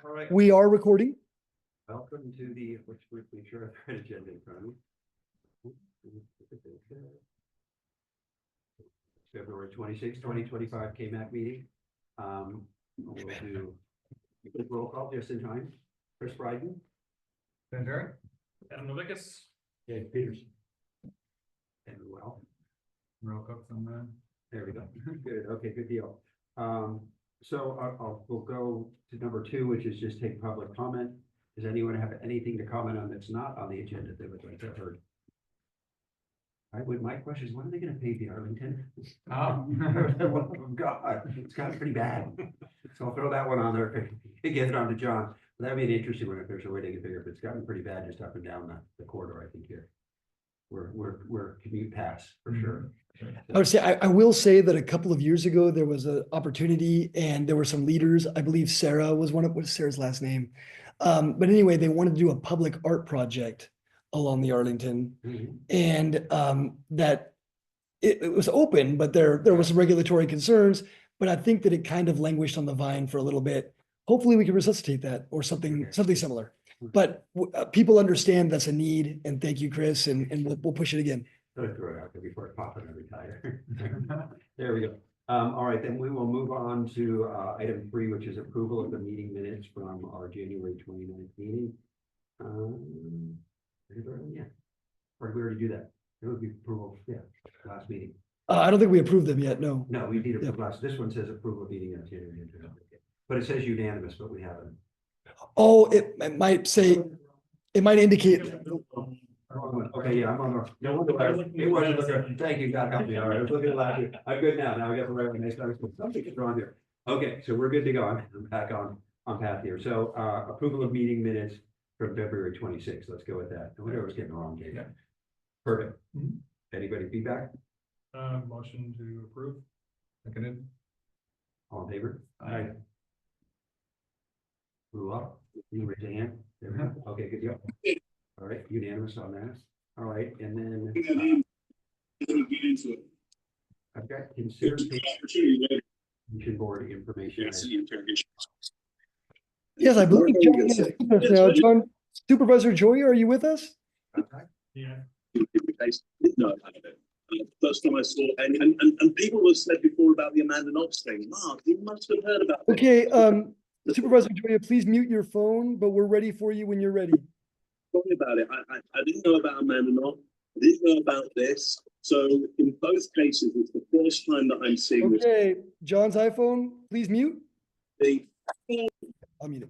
All right. We are recording. Welcome to the, which we're sure I've got agenda in front of me. February 26, 2025 KMAC meeting. We'll do a quick roll call just in time. Chris Bryden. Van Buren, Adam Novicus, Dave Peterson. And well, Roll Cook from there we go. Good. Okay, good deal. So we'll go to number 2, which is just take public comment. Does anyone have anything to comment on that's not on the agenda that would like to have heard? My question is, when are they going to pay the Arlington? Oh. God, it's gotten pretty bad. So I'll throw that one on there and get it on to John. But that'd be an interesting one if there's a way to get bigger. But it's gotten pretty bad just up and down the corridor, I think here. We're commute pass for sure. I would say, I will say that a couple of years ago, there was an opportunity and there were some leaders. I believe Sarah was one of, what's Sarah's last name? But anyway, they wanted to do a public art project along the Arlington. Mhm. And that it was open, but there was some regulatory concerns. But I think that it kind of languished on the vine for a little bit. Hopefully we can resuscitate that or something similar. But people understand that's a need, and thank you, Chris, and we'll push it again. Gotta throw it out there before it's popping and retire. There we go. All right, then we will move on to item 3, which is approval of the meeting minutes from our January 29th meeting. Yeah, or did we already do that? It would be approval, yeah, last meeting. I don't think we approved them yet, no. No, we did it last. This one says approval of meeting on January. But it says unanimous, but we haven't. Oh, it might say, it might indicate. Okay, yeah, I'm on the, no wonder why it wasn't looking, thank you, God help me, all right, I was looking at last year, I'm good now I got the right one, next time, something's wrong here. Okay, so we're good to go, I'm back on path here, so, approval of meeting minutes from February 26th, let's go with that, I wonder I was getting the wrong date. Yeah. Perfect. Anybody feedback, motion to approve. Seconded. all in favor? Aye. Blew up, you raise a hand, there we go, okay, good deal. All right, unanimous on that. All right, and then I've got consideration board information. Yes, I believe John is with us now. John, Supervisor Joy, are you with us? Yeah. No, I don't. First time I saw, and people have said before about the Amanda Knox thing. Mark, you must have heard about this. Okay, Supervisor Joy, please mute your phone, but we're ready for you when you're ready. Talking about it, I didn't know about Amanda Knox. I didn't know about this. So in both cases, it's the first time that I'm seeing this. Okay, John's iPhone, please mute. I'll mute it.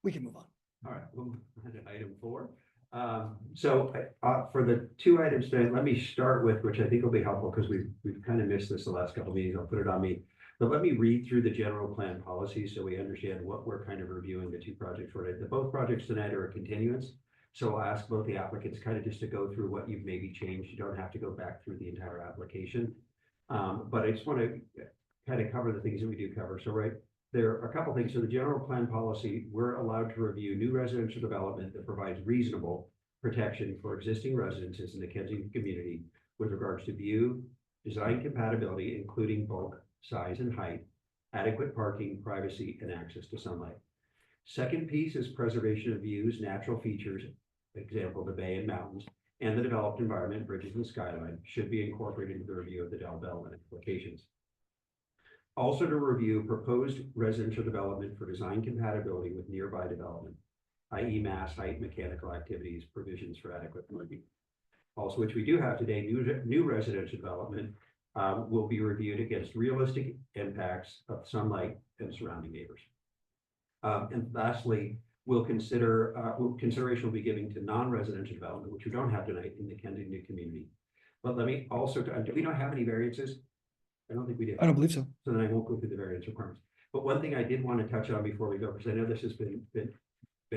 We can move on. All right, we'll move on to item 4. So for the 2 items today, let me start with, which I think will be helpful because we've kind of missed this the last couple of meetings. I'll put it on me. But let me read through the general plan policy so we understand what we're kind of reviewing the 2 projects for. Both projects tonight are a continuance. So I'll ask both the applicants kind of just to go through what you've maybe changed. You don't have to go back through the entire application. But I just want to kind of cover the things that we do cover. So there are a couple things. So the general plan policy, we're allowed to review new residential development that provides reasonable protection for existing residences in the Kensington community with regards to view, design compatibility, including bulk, size, and height, adequate parking, privacy, and access to sunlight. Second piece is preservation of views, natural features, example, the bay and mountains, and the developed environment, bridges and skyline should be incorporated into the review of the development applications. Also to review proposed residential development for design compatibility with nearby development, i.e. mass, height, mechanical activities, provisions for adequate parking. Also, which we do have today, new residential development will be reviewed against realistic impacts of sunlight and surrounding neighbors. And lastly, consideration will be given to non-residential development, which we don't have tonight in the Kensington community. But let me also, do we not have any variances? I don't think we do. I don't believe so. So then I won't go through the variance requirements. But one thing I did want to touch on before we go, because I know this has been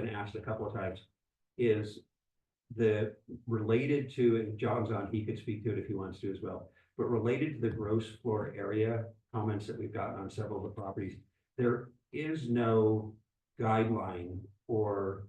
asked a couple of times, is the related to, and John's on, he could speak to it if he wants to as well, but related to the gross floor area comments that we've gotten on several of the properties, there is no guideline or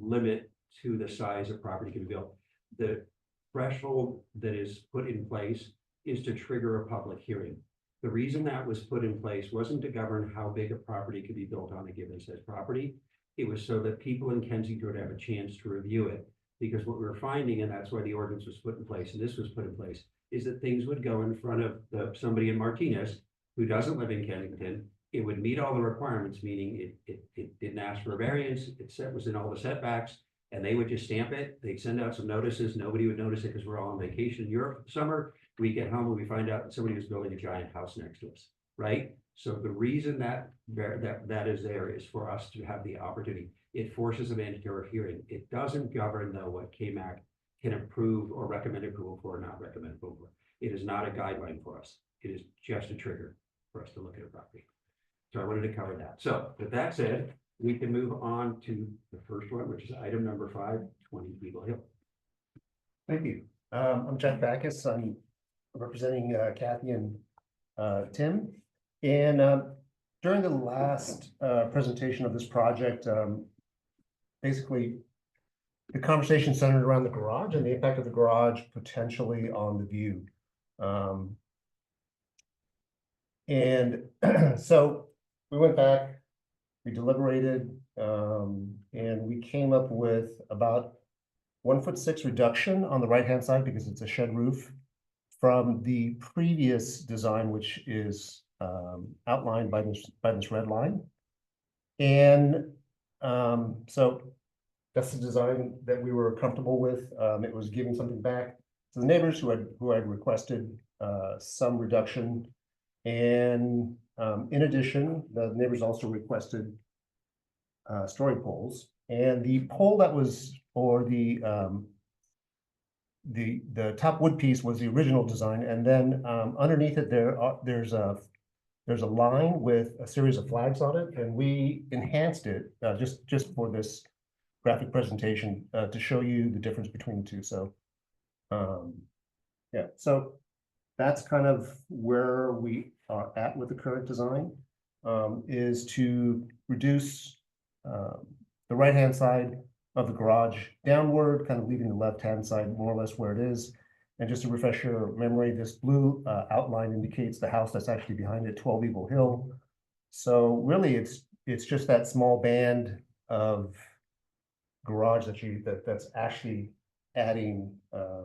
limit to the size of property can be built. The threshold that is put in place is to trigger a public hearing. The reason that was put in place wasn't to govern how big a property could be built on a given size property. It was so that people in Kensington would have a chance to review it. Because what we were finding, and that's why the ordinance was put in place, and this was put in place, is that things would go in front of somebody in Martinez who doesn't live in Kensington. It would meet all the requirements, meaning it didn't ask for a variance, was in all the setbacks, and they would just stamp it. They'd send out some notices. Nobody would notice it because we're all on vacation in Europe summer. We get home and we find out that somebody was building a giant house next to us, right? So the reason that is there is for us to have the opportunity. It forces a mandatory hearing. It doesn't govern though what KMAC can approve or recommend approval for or not recommend approval for. It is not a guideline for us. It is just a trigger for us to look at a property. So I wanted to cover that. So with that said, we can move on to the first one, which is item number 5, 20 Eagle Hill. Thank you. I'm Jeff Backus. I'm representing Kathy and Tim. And during the last presentation of this project, basically the conversation centered around the garage and the impact of the garage potentially on the view. And so we went back, we deliberated, and we came up with about 1'6" reduction on the right-hand side because it's a shed roof from the previous design, which is outlined by this red line. And so that's the design that we were comfortable with. It was giving something back to the neighbors who had requested some reduction. And in addition, the neighbors also requested story poles. And the pole that was for the top wood piece was the original design, and then underneath it there's a line with a series of flags on it, and we enhanced it just for this graphic presentation to show you the difference between the two. So yeah, so that's kind of where we are at with the current design, is to reduce the right-hand side of the garage downward, kind of leaving the left-hand side more or less where it is. And just to refresh your memory, this blue outline indicates the house that's actually behind it, 12 Eagle Hill. So really, it's just that small band of garage that's actually adding a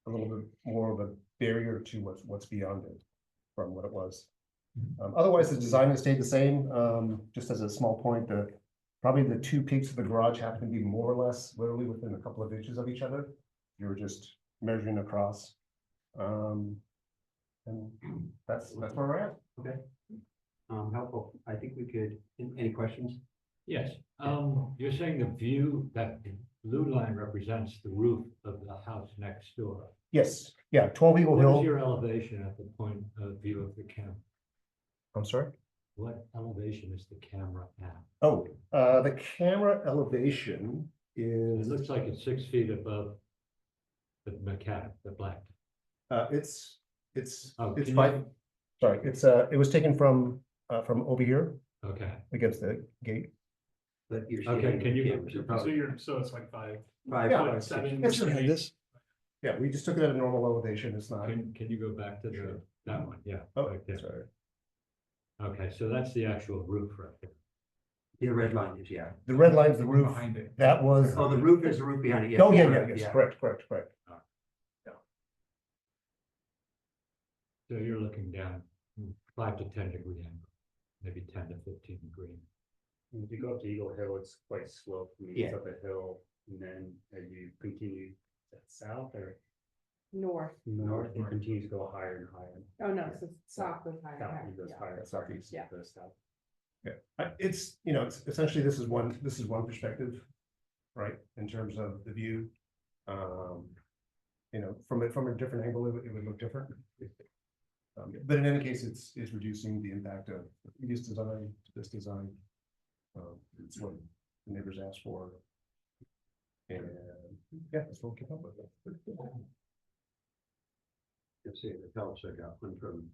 little bit more of a barrier to what's beyond it from what it was. Otherwise, the design has stayed the same. Just as a small point, probably the two peaks of the garage happen to be more or less literally within a couple of inches of each other. You're just measuring across. And that's where we're at. Okay. Helpful. I think we could, any questions? Yes, you're saying the view, that the blue line represents the roof of the house next door. Yes, yeah, 12 Eagle What is Hill. your elevation at the point of view of the camera? I'm sorry? What elevation is the camera at? Oh, the camera elevation It is, looks like it's 6 feet above the mechanic, the black. it's Oh, it's can 5, you- sorry, it was taken from over here Okay, against the gate. But you're Okay, seeing can you- cameras are probably So it's like 5. 5, Yeah, 5, 6. 7. It's behind this. Yeah, we just took it at a normal elevation, it's not. can you go back to that one? Yeah. Oh, right there. sorry. Okay, so that's the actual roof right there. The red line is, yeah. The red line's the roof, Behind it. that was. Oh, the roof is the roof behind it. Yeah. Oh, yeah, yes, correct. So you're looking down 5 to 10 degree angle, maybe 10 to 15 degree. If you go up to Eagle Hill, it's quite slow. It's up a hill, and then as you continue south or North. north, it continues to go higher and higher. Oh, no, so south was higher. South, it goes yeah. higher, southeast, Yeah. it goes south. Yeah, it's, it's essentially, this is one perspective, right, in terms of the view. From a different angle, it would look different. But in any case, it's reducing the impact of the previous design to this design. It's what the neighbors asked for. And yeah, that's what we came up with. Let's see, it helps. I got one from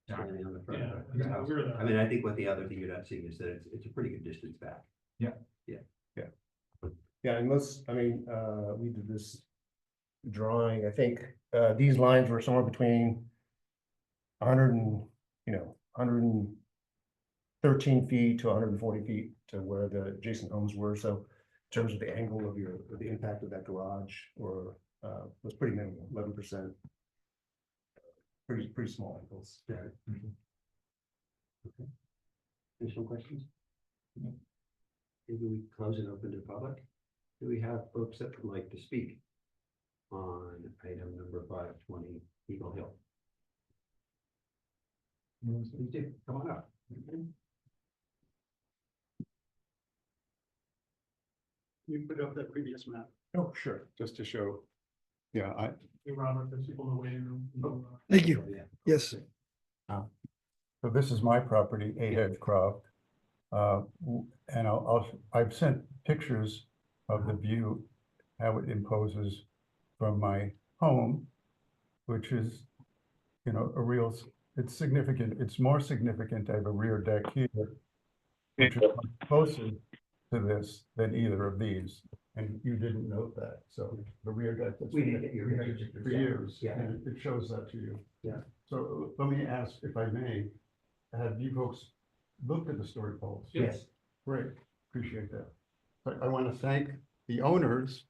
standing on the front. Yeah, of the house. we're the- I mean, I think what the other thing you're not seeing is that it's a pretty good distance back. Yeah, and we did this drawing, I think, these lines were somewhere between hundred and, 113 feet to 140 feet to where the adjacent homes were. So in terms of the angle of the impact of that garage was pretty minimal, 11%. Pretty small angles. Yeah. Okay. Additional questions? Maybe we close and open to the public. Do we have folks that would like to speak on item number 520 Eagle Hill? Please do, come on up. You put up that previous map. Oh, sure. Just to show. Yeah, Hey, Robert, there's people in the waiting room. Thank you. Yeah. Yes. So this is my property, 8 Edgecroft. And I've sent pictures of the view, how it imposes from my home, which is, it's significant. It's more significant to have a rear deck here, which is much closer to this than either of these. And you didn't note that. So the rear deck. We didn't get your pictures. For years, Yeah. and it shows that to you. Yeah. So let me ask, if I may, have you folks looked at the story poles? Yes. Great, appreciate that. But I want to thank the owners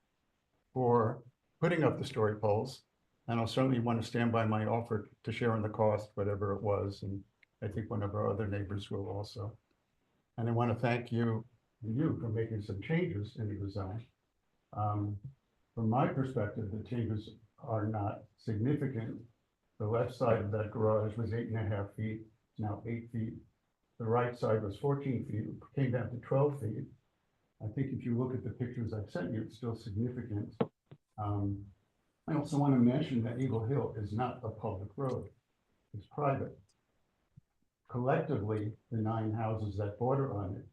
for putting up the story poles. And I'll certainly want to stand by my offer to share in the cost, whatever it was. And I think one of our other neighbors will also. And I want to thank you for making some changes in the design. From my perspective, the changes are not significant. The left side of that garage was 8.5 feet, it's now 8 feet. The right side was 14 feet, it came down to 12 feet. I think if you look at the pictures I've sent you, it's still significant. I also want to mention that Eagle Hill is not a public road, it's private. Collectively, the 9 houses that border on it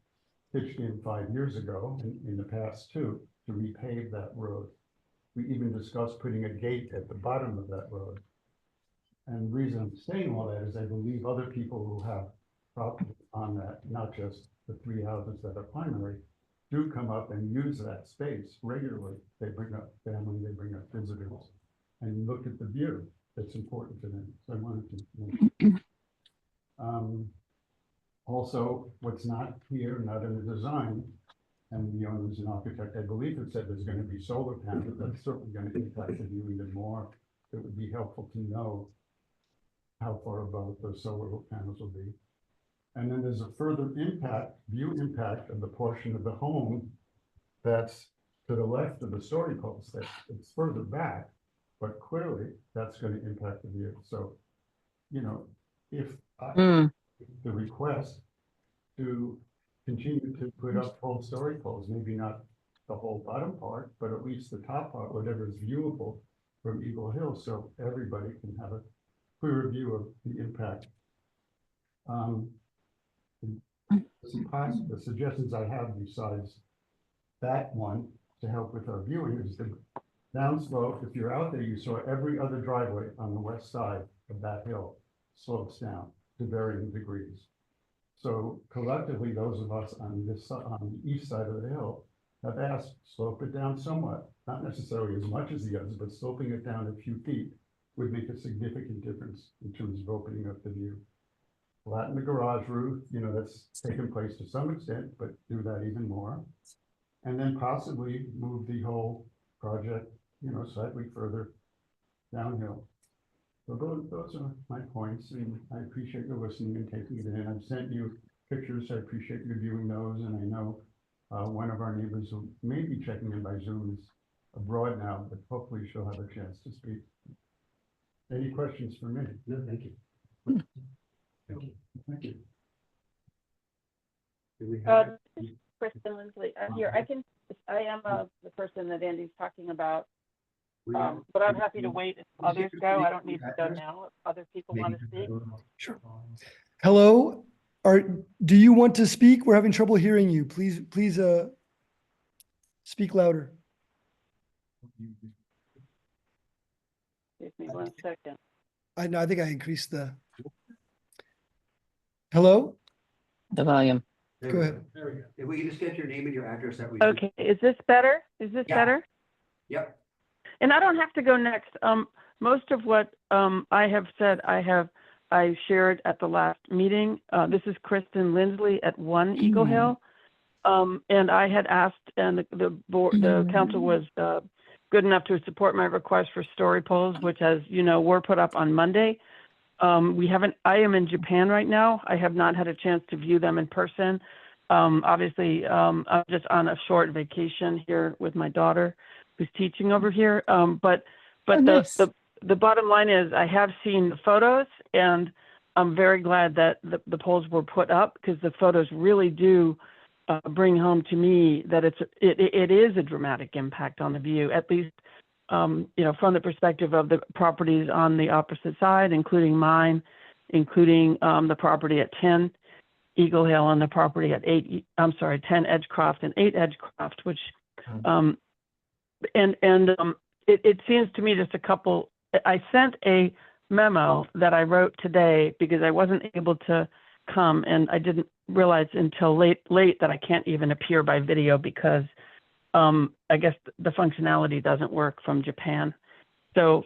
pitched in 5 years ago, in the past too, to repave that road. We even discussed putting a gate at the bottom of that road. And the reason I'm saying all that is I believe other people who have property on that, not just the 3 houses that are primary, do come up and use that space regularly. They bring up family, they bring up visitors, and look at the view that's important to them. So I wanted to mention. Also, what's not here, not in the design, and the owner is an architect, I believe it said there's going to be solar panels. That's certainly going to impact the view even more. It would be helpful to know how far above those solar panels will be. And then there's a further view impact of the portion of the home that's to the left of the story post. It's further back, but clearly that's going to impact the view. So, if the request to continue to put up full story poles, maybe not the whole bottom part, but at least the top part, whatever is viewable from Eagle Hill, so everybody can have a clearer view of the impact. The suggestions I have besides that one to help with our viewing is the downslope. If you're out there, you saw every other driveway on the west side of that hill slopes down to varying degrees. So collectively, those of us on this side, on the east side of the hill, have asked slope it down somewhat, not necessarily as much as the others, but sloping it down a few feet would make a significant difference in terms of opening up the view. Flatten the garage roof, that's taken place to some extent, but do that even more. And then possibly move the whole project, slightly further downhill. So those are my points, and I appreciate you listening and taking it in. I've sent you pictures. I appreciate you viewing those, and I know one of our neighbors who may be checking in by Zoom is abroad now, but hopefully she'll have a chance to speak. Any questions for me? No, thank you. Thank you. Do we have? Kristen Lindsley, I am the person that Andy's talking about, we- but I'm happy to wait if others go. I don't need to go now if other people want to speak. Sure. Hello, do you want to speak? We're having trouble hearing you. Please, speak louder. Give me 1 second. I know, I think I increased the. Hello? The volume. There Go we ahead. There we go. If we can just get your name and your address that we. Okay, is this better? Is this Yeah. better? Yep. And I don't have to go next. Most of what I have said, I have I shared at the last meeting. This is Kristen Lindsley at 1 Eagle Hill. And I had asked, and the board, the council was good enough to support my request for story polls, which, as you know, were put up on Monday. I am in Japan right now. I have not had a chance to view them in person. Obviously, I'm just on a short vacation here with my daughter who's teaching over here. But the bottom line is I have seen the photos, and I'm very glad that the polls were put up, because the photos really do bring home to me that it is a dramatic impact on the view, at least from the perspective of the properties on the opposite side, including mine, including the property at 10 Eagle Hill and the property at 10 Edgecroft and 8 Edgecroft, which it seems to me just a couple. I sent a memo that I wrote today because I wasn't able to come, and I didn't realize until late that I can't even appear by video because I guess the functionality doesn't work from Japan. So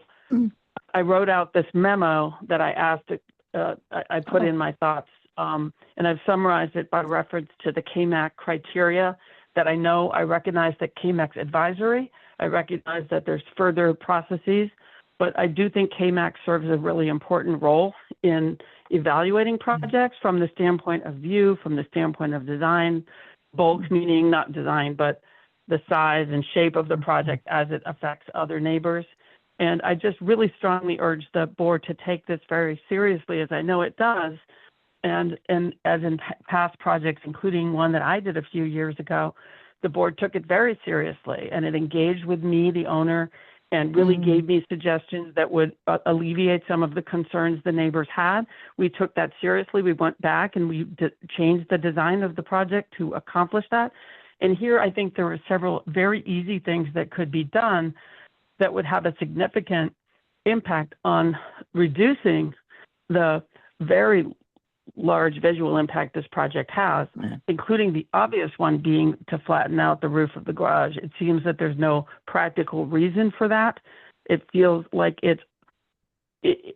I wrote out this memo that I asked, I put in my thoughts, and I've summarized it by reference to the KMAC criteria that I know. I recognize that KMAC's advisory. I recognize that there's further processes, but I do think KMAC serves a really important role in evaluating projects from the standpoint of view, from the standpoint of design, bulk meaning not design, but the size and shape of the project as it affects other neighbors. And I just really strongly urge the board to take this very seriously, as I know it does. And as in past projects, including one that I did a few years ago, the board took it very seriously, and it engaged with me, the owner, and really gave me suggestions that would alleviate some of the concerns the neighbors had. We took that seriously. We went back and we changed the design of the project to accomplish that. And here, I think there were several very easy things that could be done that would have a significant impact on reducing the very large visual impact this project has, including the obvious one being to flatten out the roof of the garage. It seems that there's no practical reason for that. It feels like it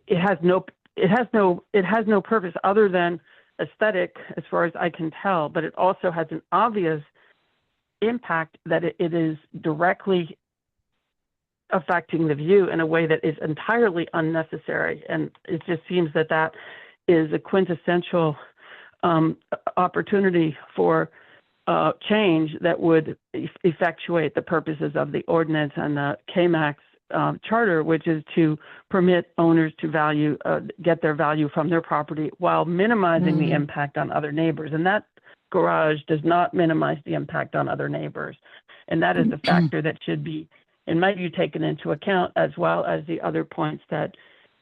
has no purpose other than aesthetic, as far as I can tell, but it also has an obvious impact that it is directly affecting the view in a way that is entirely unnecessary. And it just seems that that is a quintessential opportunity for change that would effectuate the purposes of the ordinance and the KMAC's charter, which is to permit owners to get their value from their property while minimizing the impact on other neighbors. And that garage does not minimize the impact on other neighbors. And that is a factor that should be, in my view, taken into account, as well as the other points that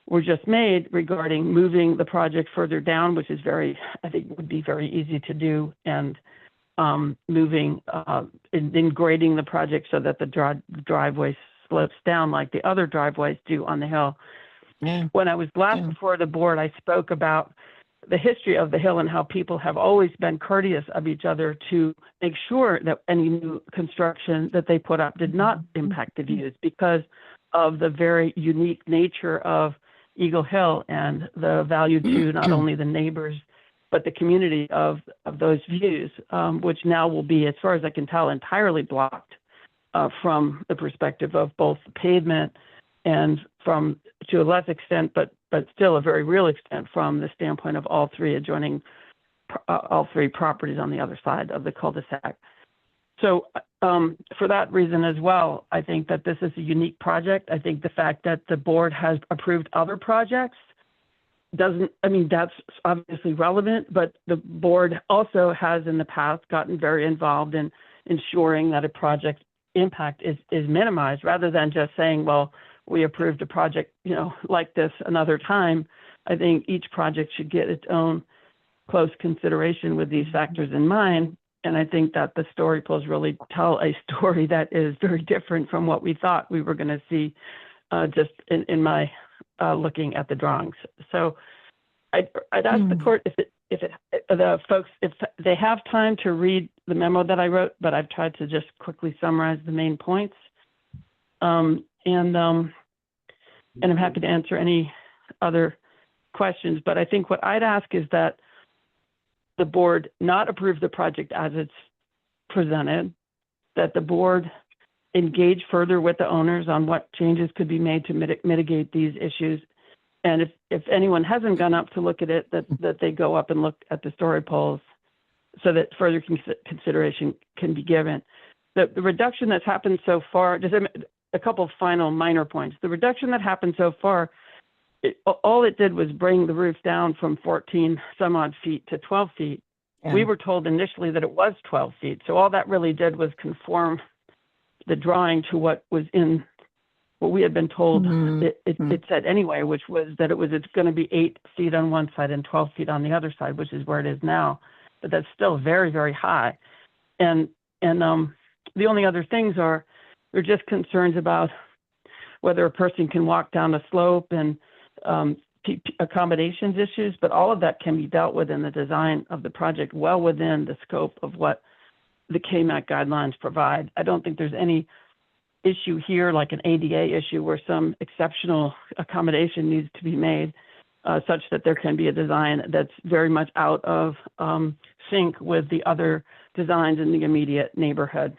were just made regarding moving the project further down, which is I think would be very easy to do, and moving and grading the project so that the driveway slopes down like the other driveways do on the hill. When I was last before the board, I spoke about the history of the hill and how people have always been courteous of each other to make sure that any new construction that they put up did not impact the views, because of the very unique nature of Eagle Hill and the value to not only the neighbors, but the community of those views, which now will be, as far as I can tell, entirely blocked from the perspective of both the pavement and from, to a less extent, but still a very real extent, from the standpoint of all three properties on the other side of the cul-de-sac. So for that reason as well, I think that this is a unique project. I think the fact that the board has approved other projects that's obviously relevant, but the board also has in the past gotten very involved in ensuring that a project impact is minimized, rather than just saying, well, we approved a project, like this another time. I think each project should get its own close consideration with these factors in mind. And I think that the story polls really tell a story that is very different from what we thought we were going to see just in my looking at the drawings. So I'd ask the court if the folks, if they have time to read the memo that I wrote, but I've tried to just quickly summarize the main points. And I'm happy to answer any other questions, but I think what I'd ask is that the board not approve the project as it's presented, that the board engage further with the owners on what changes could be made to mitigate these issues. And if anyone hasn't gone up to look at it, that they go up and look at the story poles so that further consideration can be given. The reduction that's happened so far, just a couple of final minor points. The reduction that happened so far, all it did was bring the roof down from 14 some odd feet to 12 feet. We were told initially that it was 12 feet. So all that really did was conform the drawing to what was in what we had been told it said anyway, which was that it's going to be 8 feet on one side and 12 feet on the other side, which is where it is now. But that's still very, very high. And the only other things they're just concerns about whether a person can walk down a slope and accommodations issues, but all of that can be dealt with in the design of the project, well within the scope of what the KMAC guidelines provide. I don't think there's any issue here, like an ADA issue, where some exceptional accommodation needs to be made, such that there can be a design that's very much out of sync with the other designs in the immediate neighborhood.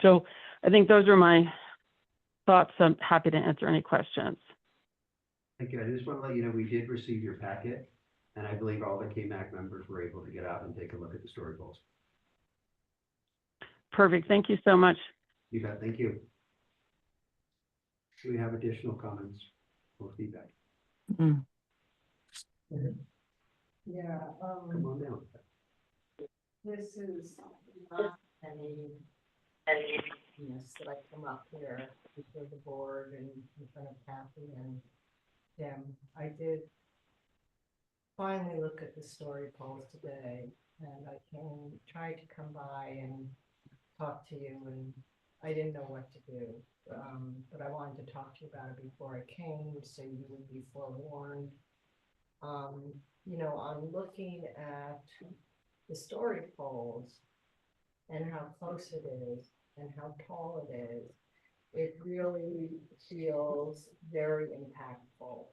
So I think those are my thoughts. I'm happy to answer any questions. Thank you. I just want to let you know, we did receive your packet, and I believe all the KMAC members were able to get out and take a look at the story poles. Perfect. Thank you so much. You bet. Thank you. Do we have additional comments or feedback? Yeah, Come on down. this is not any yes, that I come up here before the board and in front of Kathy and Tim. I did finally look at the story polls today, and I tried to come by and talk to you, and I didn't know what to do. But I wanted to talk to you about it before I came, so you would be forewarned. You know, I'm looking at the story poles and how close it is and how tall it is. It really feels very impactful,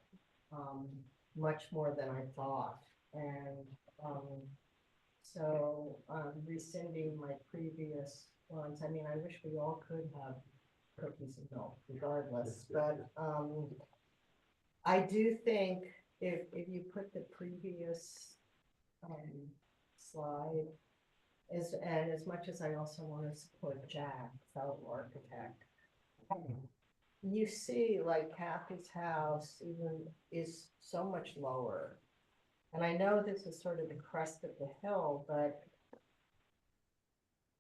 much more than I thought. And so rescinding my previous ones. I mean, I wish we all could have cookies and milk regardless, but I do think if you put the previous slide, as much as I also want to support Jack, fellow architect, you see like Kathy's house even is so much lower. And I know this is sort of the crest of the hill, but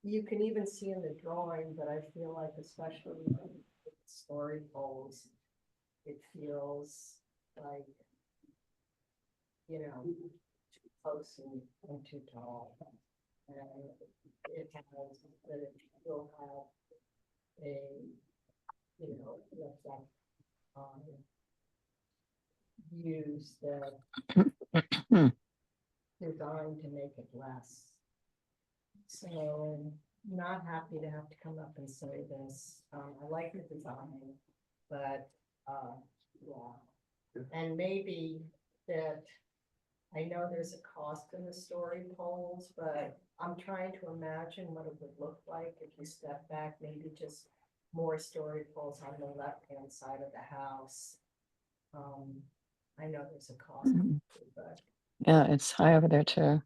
you can even see in the drawing, but I feel like especially with the story poles, it feels like, you know, too close and too tall. And it has that it will have a, you know, views that designed to make it less. So not happy to have to come up and say this. I like the design, but yeah. And maybe that I know there's a cost in the story poles, but I'm trying to imagine what it would look like if you step back, maybe just more story poles on the left-hand side of the house. I know there's a cost, but Yeah, it's high over there too.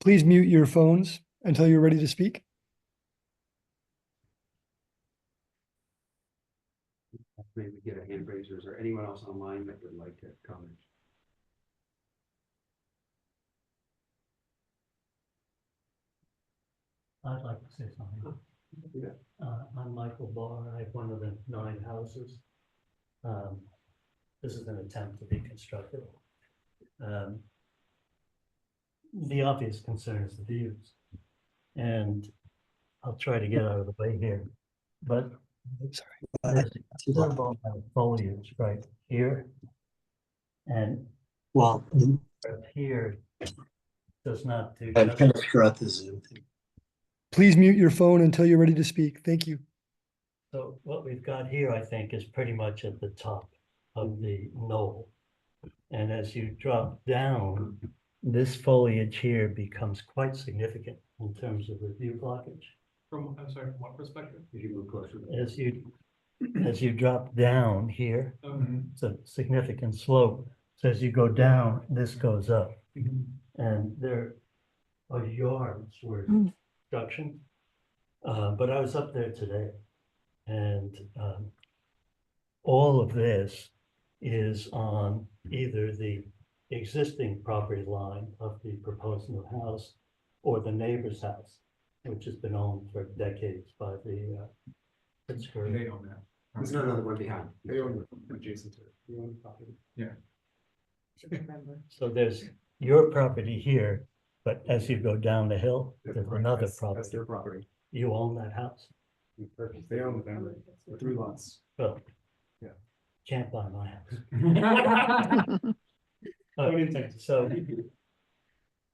Please mute your phones until you're ready to speak. Maybe get a hand raisers or anyone else online that would like to comment. I'd like to say something. I'm Michael Barr. I have one of the 9 houses. This is an attempt to be constructive. The obvious concern is the views. And I'll try to get out of the way here. But there's considerable amount of foliage right here. And well, here does not do. I'm kind of throughout the Zoom thing. Please mute your phone until you're ready to speak. Thank you. So what we've got here, I think, is pretty much at the top of the knoll. And as you drop down, this foliage here becomes quite significant in terms of the view blockage. I'm sorry, from what perspective? As you move closer. As you drop down here, Okay. it's a significant slope. So as you go down, this goes up. Mhm. And there are yards worth of Mm. construction. But I was up there today, and all of this is on either the existing property line of the proposed new house or the neighbor's house, which has been owned for decades by the Pittsburgh. They own that. No, the one behind. They own adjacent to it. They own the property. Yeah. Remember. So there's your property here, but as you go down the hill, there's another That's property. their property. You own that house? They own the family, the 3 lots. Well, Yeah. can't buy my house. Don't intend to. So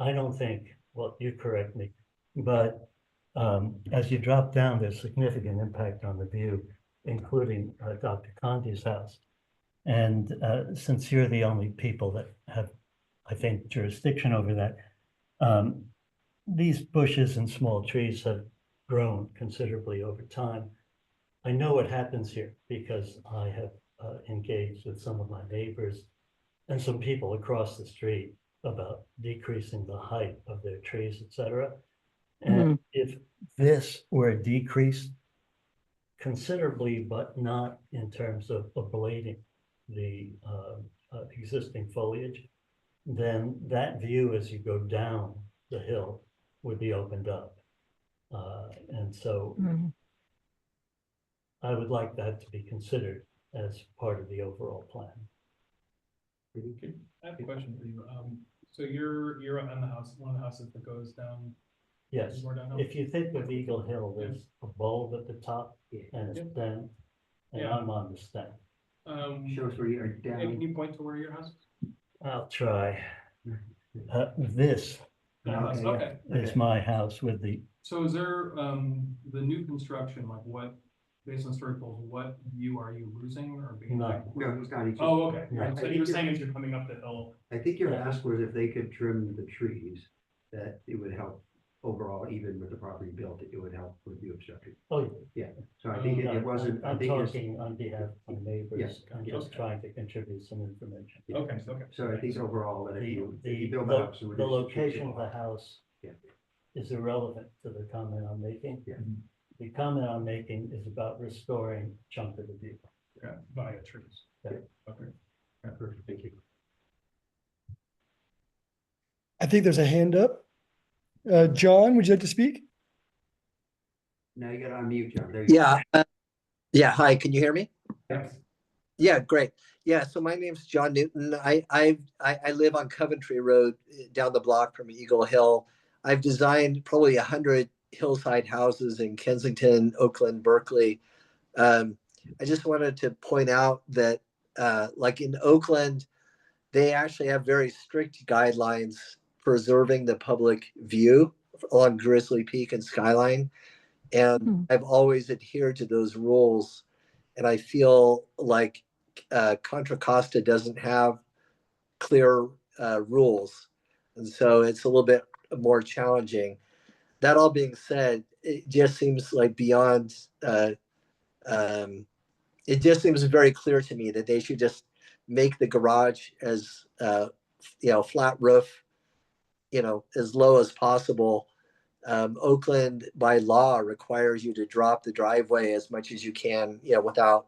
I don't think, well, you correct me, but as you drop down, there's significant impact on the view, including Dr. Condi's house. And since you're the only people that have, I think, jurisdiction over that, these bushes and small trees have grown considerably over time. I know what happens here because I have engaged with some of my neighbors and some people across the street about decreasing the height of their trees, et cetera. And if this were decreased considerably, but not in terms of ablating the existing foliage, then that view as you go down the hill would be opened up. And so I would like that to be considered as part of the overall plan. I have a question for you. So you're on the house, one of the houses that goes down. Yes, more downhill? if you think of Eagle Hill, there's a bulb at the top and a stem, and Yeah. I'm on the stem. Show us where you are Can down. you point to where your house is? I'll try. This Okay. is my house with the, So is there, the new construction, like what, based on historicals, what view are you losing or being? None. No, he's not. Oh, okay. No. So you were saying as you're coming up the hill. I think your ask was if they could trim the trees, that it would help overall, even with the property built, it would help with view obstruction. oh, Yeah, so I think it wasn't, I I'm think it's, talking on behalf of my neighbors. Yes. I'm just Okay. trying to contribute some information. Okay, okay. so I think overall that if you build a The house. and the reduce location of tree the house Yeah. is irrelevant to the comment I'm making. Yeah. The comment I'm making is about restoring a chunk of the view. Okay, via trees. Yeah. Okay. Yeah, perfect, thank you. I think there's a hand up. John, would you like to speak? Now you gotta unmute, John. There you go. Yeah, yeah. Hi, can you hear me? Yes. Yeah, great. Yeah, so my name's John Newton. I live on Coventry Road down the block from Eagle Hill. I've designed probably 100 hillside houses in Kensington, Oakland, Berkeley. I just wanted to point out that like in Oakland, they actually have very strict guidelines preserving the public view along Grizzly Peak and Skyline. And I've always adhered to those rules. And I feel like Contra Costa doesn't have clear rules. And so it's a little bit more challenging. That all being said, it just seems like beyond, it just seems very clear to me that they should just make the garage as, flat roof, as low as possible. Oakland by law requires you to drop the driveway as much as you can, without,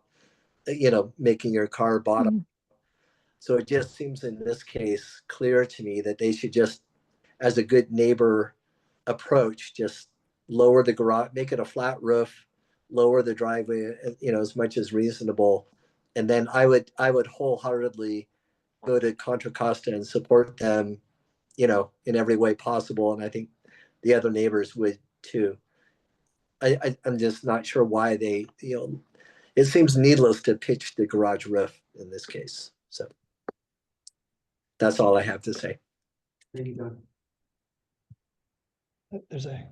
making your car bottom. So it just seems in this case clear to me that they should just, as a good neighbor approach, just lower the garage, make it a flat roof, lower the driveway, as much as reasonable. And then I would wholeheartedly go to Contra Costa and support them, in every way possible. And I think the other neighbors would too. I'm just not sure why they, it seems needless to pitch the garage roof in this case. So that's all I have to say. Thank you, John. There's a,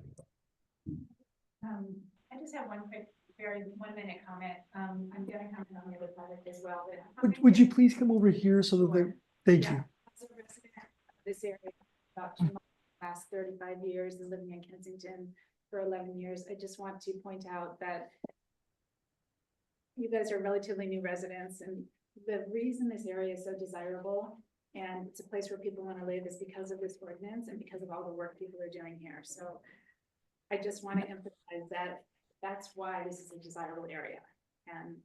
I just have one quick, very 1 minute comment. I'm gonna comment on the other project as well, but. would you please come over here so that Thank Yeah, you. as a resident of this area, about the last 35 years and living in Kensington for 11 years, I just want to point out that you guys are relatively new residents, and the reason this area is so desirable and it's a place where people want to live is because of this ordinance and because of all the work people are doing here. So I just want to emphasize that that's why this is a desirable area, and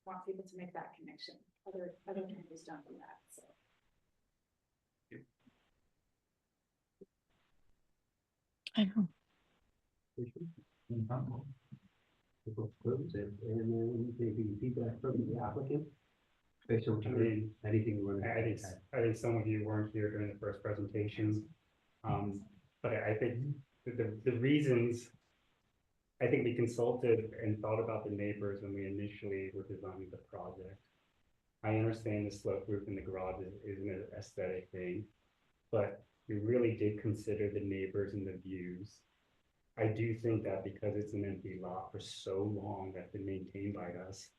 want people to make that connection. Other communities don't do that, so. I know. We'll close it, and then maybe feedback from the applicant. Based on anything you want to add. I think some of you weren't here during the first presentation. But I think the reasons, I think we consulted and thought about the neighbors when we initially were designing the project. I understand the slope roof in the garage isn't an aesthetic thing, but we really did consider the neighbors and the views. I do think that because it's an empty lot for so long that's been maintained by us,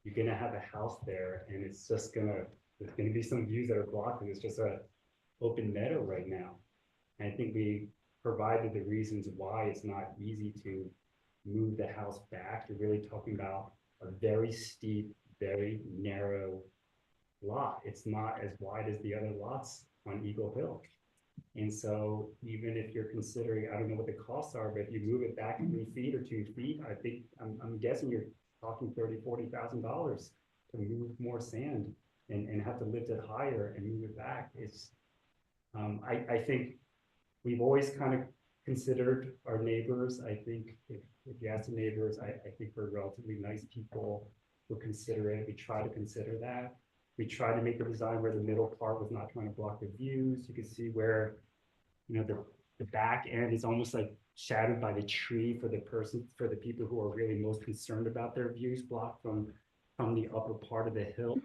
you're gonna have a house there and it's just there's gonna be some views that are blocked and it's just a open meadow right now. And I think we provided the reasons why it's not easy to move the house back. You're really talking about a very steep, very narrow lot. It's not as wide as the other lots on Eagle Hill. And so even if you're considering, I don't know what the costs are, but if you move it back 3 feet or 2 feet, I think I'm guessing you're talking $30,000-$40,000 to move more sand and have to lift it higher and move it back. It's I think we've always kind of considered our neighbors. I think if you ask the neighbors, I think we're relatively nice people who consider it. We try to consider that. We try to make the design where the middle part was not trying to block the views. You can see where, you know, the back end is almost like shadowed by the tree for the people who are really most concerned about their views blocked from the upper part of the hill.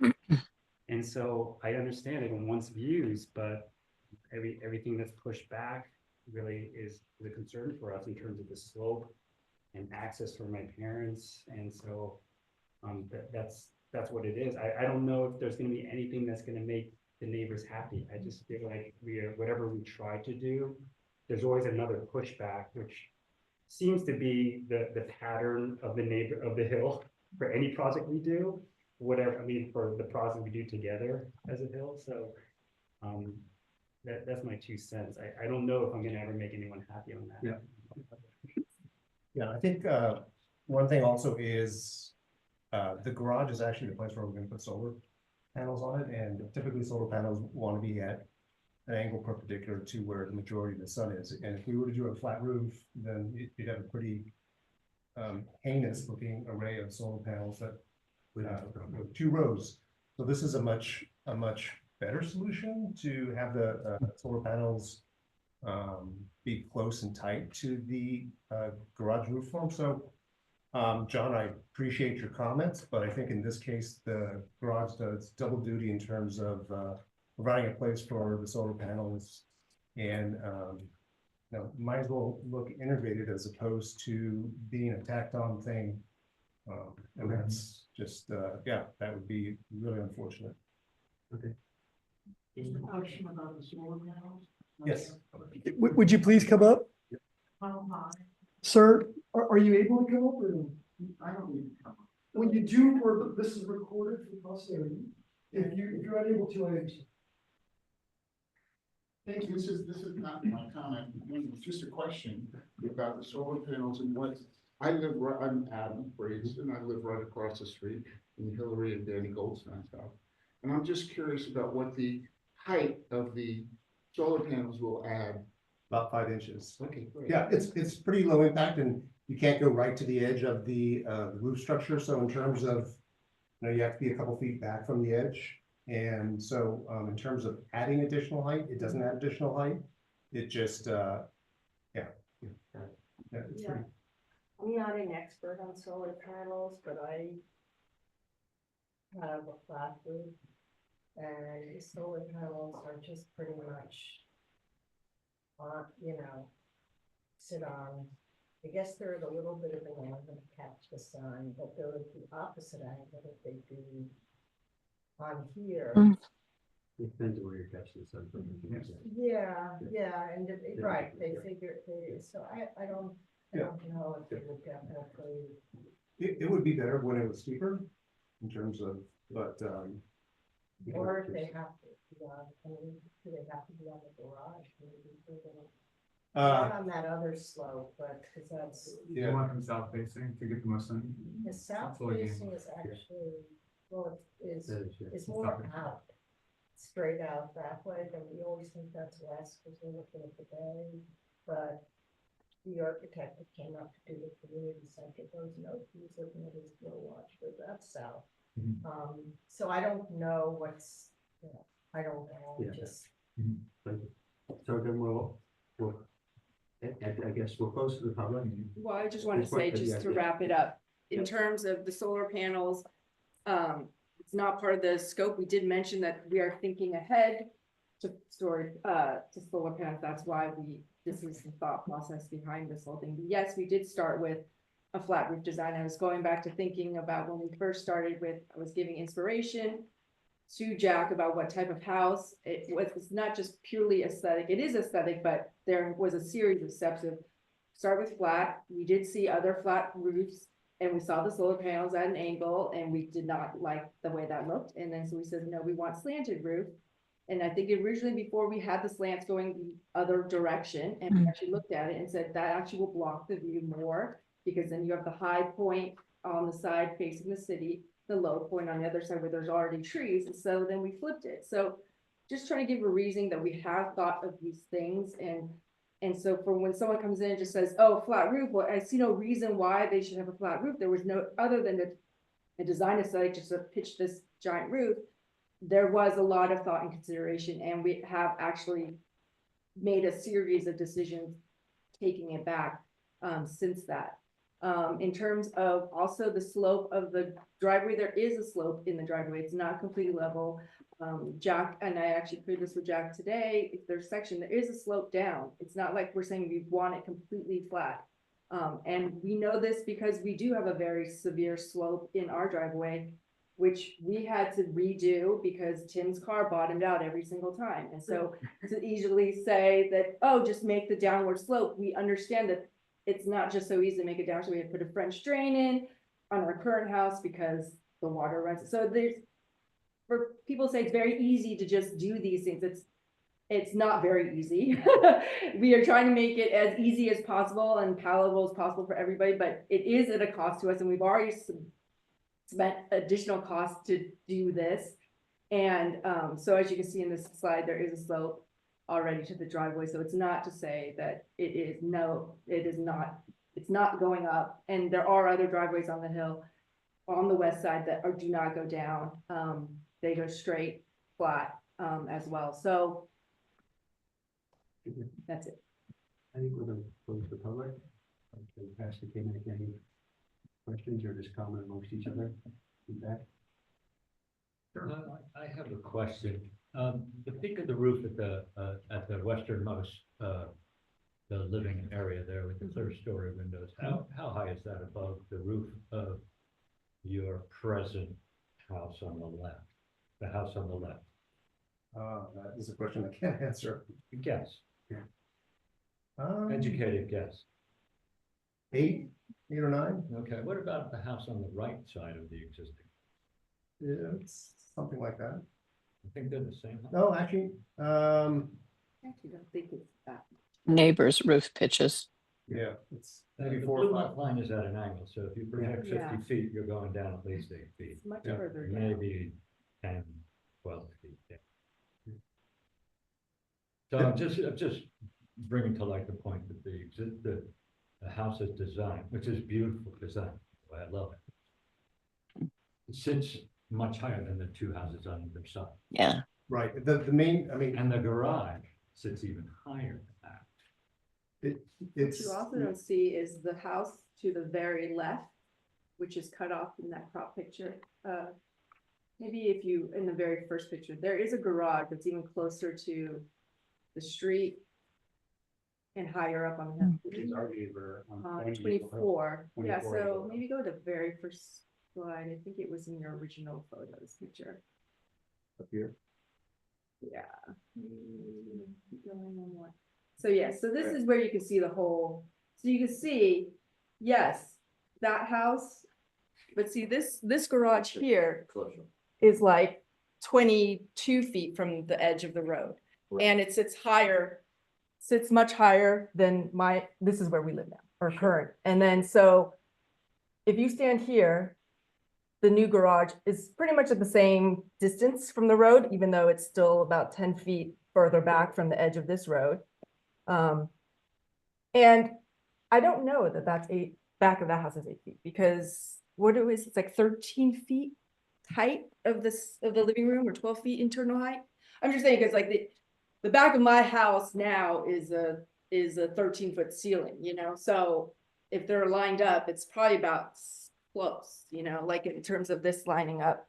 And so I understand everyone wants views, but everything that's pushed back really is a concern for us in terms of the slope and access for my parents. And so that's what it is. I don't know if there's going to be anything that's going to make the neighbors happy. I just feel like whatever we try to do, there's always another pushback, which seems to be the pattern of the hill for any project we do, for the project we do together as a hill. So that's my 2 cents. I don't know if I'm going to ever make anyone happy on that. Yeah. Yeah, I think one thing also is the garage is actually the place where we're going to put solar panels on it, and typically solar panels want to be at an angle perpendicular to where the majority of the sun is. And if we were to do a flat roof, then you'd have a pretty heinous looking array of solar panels that with 2 rows. So this is a much better solution to have the solar panels be close and tight to the garage roof form. So John, I appreciate your comments, but I think in this case, the garage does double duty in terms of providing a place for the solar panels, and might as well look integrated as opposed to being a tacked on thing. And that's just, yeah, that would be really unfortunate. Okay. Question about the solar panels? Yes. Would you please come up? How high? Sir, are you able to come up? Or I don't need to come. when you do, this is recorded for posterity. If you're unable to, Thank you. This is not my comment. It's just a question about the solar panels and what I'm Adam Briggs, and I live right across the street in Hillary and Danny Goldstein's house. And I'm just curious about what the height of the solar panels will add. About 5 inches. Okay, great. Yeah, it's pretty low impact, and you can't go right to the edge of the roof structure. So in terms of, you have to be a couple feet back from the edge. And so in terms of adding additional height, it doesn't add additional height. It just, it's pretty. I'm not an expert on solar panels, but I have a flat roof, and the solar panels are just pretty much sit on. I guess they're at a little bit of an angle to catch the sun, but they're at the opposite angle that they do on here. Mm. It depends on where you're catching the sun from. Yeah, and Yeah. right, they figure, so I don't know if it would definitely. It would be better when it was steeper in terms of, but, Or if they have to, I mean, do they have to be on the garage? Maybe for not on that other slope, but, because that's, You want them south facing to get the most sun. the south what I mean. facing is actually, well, is Yeah. it's more out. Straight out that way, and we always think that's west, because we're looking at the bay, but the architect that came up to do the community center goes, no, he's looking at his bill watch, but that's south. So I don't know what's, I don't know, Yeah. just. So then I guess we'll close to the public. Well, I just want to say, just to Yeah. wrap it up, in terms of the solar panels, it's not part of the scope. We did mention that we are thinking ahead to solar panels. That's why this is the thought process behind this whole thing. But yes, we did start with a flat roof design. I was going back to thinking about when we first started with, I was giving inspiration to Jack about what type of house. It's not just purely aesthetic. It is aesthetic, but there was a series of steps of start with flat. We did see other flat roofs, and we saw the solar panels at an angle, and we did not like the way that looked. And then so we said, no, we want slanted roof. And I think originally before we had the slants going the other direction, and we actually looked at it and said that actually will block the view more, because then you have the high point on the side facing the city, the low point on the other side where there's already trees. And so then we flipped it. So just trying to give a reason that we have thought of these things. And so for when someone comes in and just says, oh, flat roof, well, I see no reason why they should have a flat roof. There was no, other than a design aesthetic just to pitch this giant roof, there was a lot of thought and consideration, and we have actually made a series of decisions taking it back since that. In terms of also the slope of the driveway, there is a slope in the driveway. It's not completely level. Jack and I actually cleared this with Jack today. If there's section, there is a slope down. It's not like we're saying we want it completely flat. And we know this because we do have a very severe slope in our driveway, which we had to redo because Tim's car bottomed out every single time. And so to easily say that, oh, just make the downward slope, we understand that it's not just so easy to make it down. So we had to put a French drain in on our current house because the water runs. So there's, for people say it's very easy to just do these things. It's not very easy. We are trying to make it as easy as possible and palatable as possible for everybody, but it is at a cost to us. And we've already spent additional costs to do this. And so as you can see in this slide, there is a slope already to the driveway. So it's not to say that it is, no, it is not, it's not going up. And there are other driveways on the hill on the west side that do not go down. They go straight flat as well. So that's it. I think we're going to close the public. Pastor, can I make any questions or just comment amongst each other? Feedback? I have a question. The peak of the roof at the westernmost, the living area there with the clear story windows, how high is that above the roof of your present house on the left? The house on the left? That is a question I can't answer. Guess. Um, Educated guess. 8 or 9? Okay, what about the house on the right side of the existing? Yeah, it's something like that. I think they're the same. No, actually, I actually don't think it's that. Neighbor's roof pitches. yeah, it's maybe The 4 blue or line 5. line is at an angle, so if you project 50 Yeah. feet, you're going down at least 8 feet. It's much Yeah. further down. Maybe 10, 12 feet. Yeah. So I'm just bringing to light the point that the house is designed, which is beautiful design. I love it. It sits much higher than the two houses on either side. Yeah. Right, the main, I mean, And the garage sits even higher than that. What it's. you also don't see is the house to the very left, which is cut off in that crop picture. Maybe if you, in the very first picture, there is a garage that's even closer to the street and higher up on the hill. Which is our neighbor on 24. Yeah, 24. so maybe go to the very first slide. I think it was in your original photos picture. Up here. Yeah. Keep going one more. So yeah, so this is where you can see the whole, so you can see, yes, that house. But see, this garage here is like 22 feet from the edge of the road. And it sits much higher than this is where we live now, or current. And then, so if you stand here, the new garage is pretty much at the same distance from the road, even though it's still about 10 feet further back from the edge of this road. And I don't know that that's back of that house is 8 feet, because it's like 13 feet height of the living room, or 12 feet internal height. I'm just saying, because like the back of my house now is a 13-foot ceiling, you know, so if they're lined up, it's probably about close, you know, like in terms of this lining up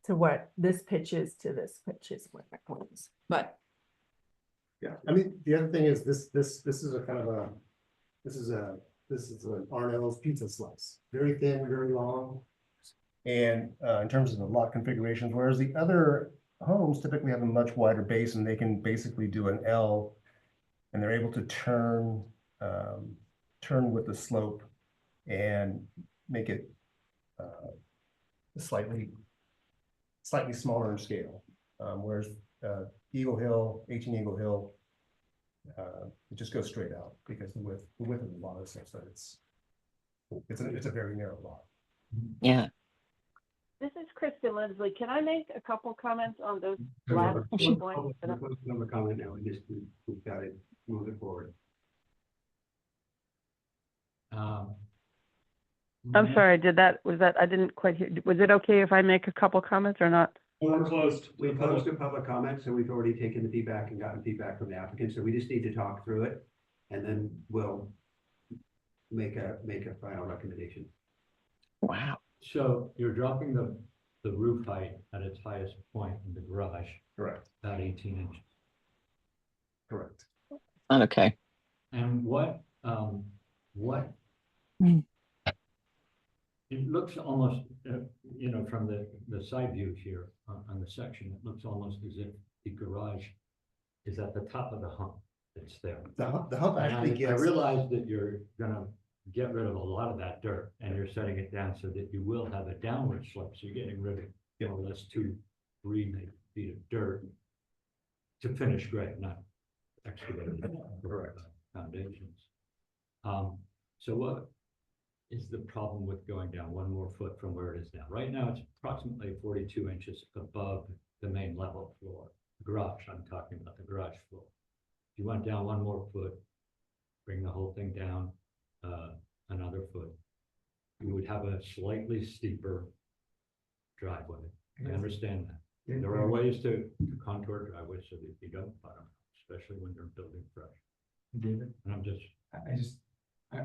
to what this pitch is to this pitch is what my point is. But yeah, I mean, the other thing is this is a kind of a, this is an Arnold's pizza slice, very thin, very long. And in terms of the lot configurations, whereas the other homes typically have a much wider base, and they can basically do an L, and they're able to turn with the slope and make it slightly smaller in scale. Whereas Eagle Hill, 18 Eagle Hill, it just goes straight out because the width of the lot is such that it's a very narrow lot. Yeah. This is Kristen Lindsley. Can I make a couple comments on those Sure. last two Public points? comment now, we've got to move it forward. I'm sorry, I didn't quite hear. Was it okay if I make a couple comments or not? We're closed. We closed to public comment, so we've already taken the feedback and gotten feedback from the applicant, so we just need to talk through it, and then we'll make a final recommendation. Wow. So you're dropping the roof height at its highest point in the garage. Correct. About 18 inches. Correct. Okay. And what it looks almost, you know, from the side view here on the section, it looks almost as if the garage is at the top of the hump that's there. The hump actually I gets. realize that you're gonna get rid of a lot of that dirt, and you're setting it down so that you will have a downward slope, so you're getting rid of, you know, less 2-3 feet of dirt to finish grade, not excavated foundations. So what is the problem with going down one more foot from where it is now? Right now, it's approximately 42 inches above the main level floor. Garage, I'm talking about the garage floor. If you went down one more foot, bring the whole thing down another foot, you would have a slightly steeper driveway. I understand that. There are ways to contour driveways so that you don't bottom, especially when you're building fresh. David? And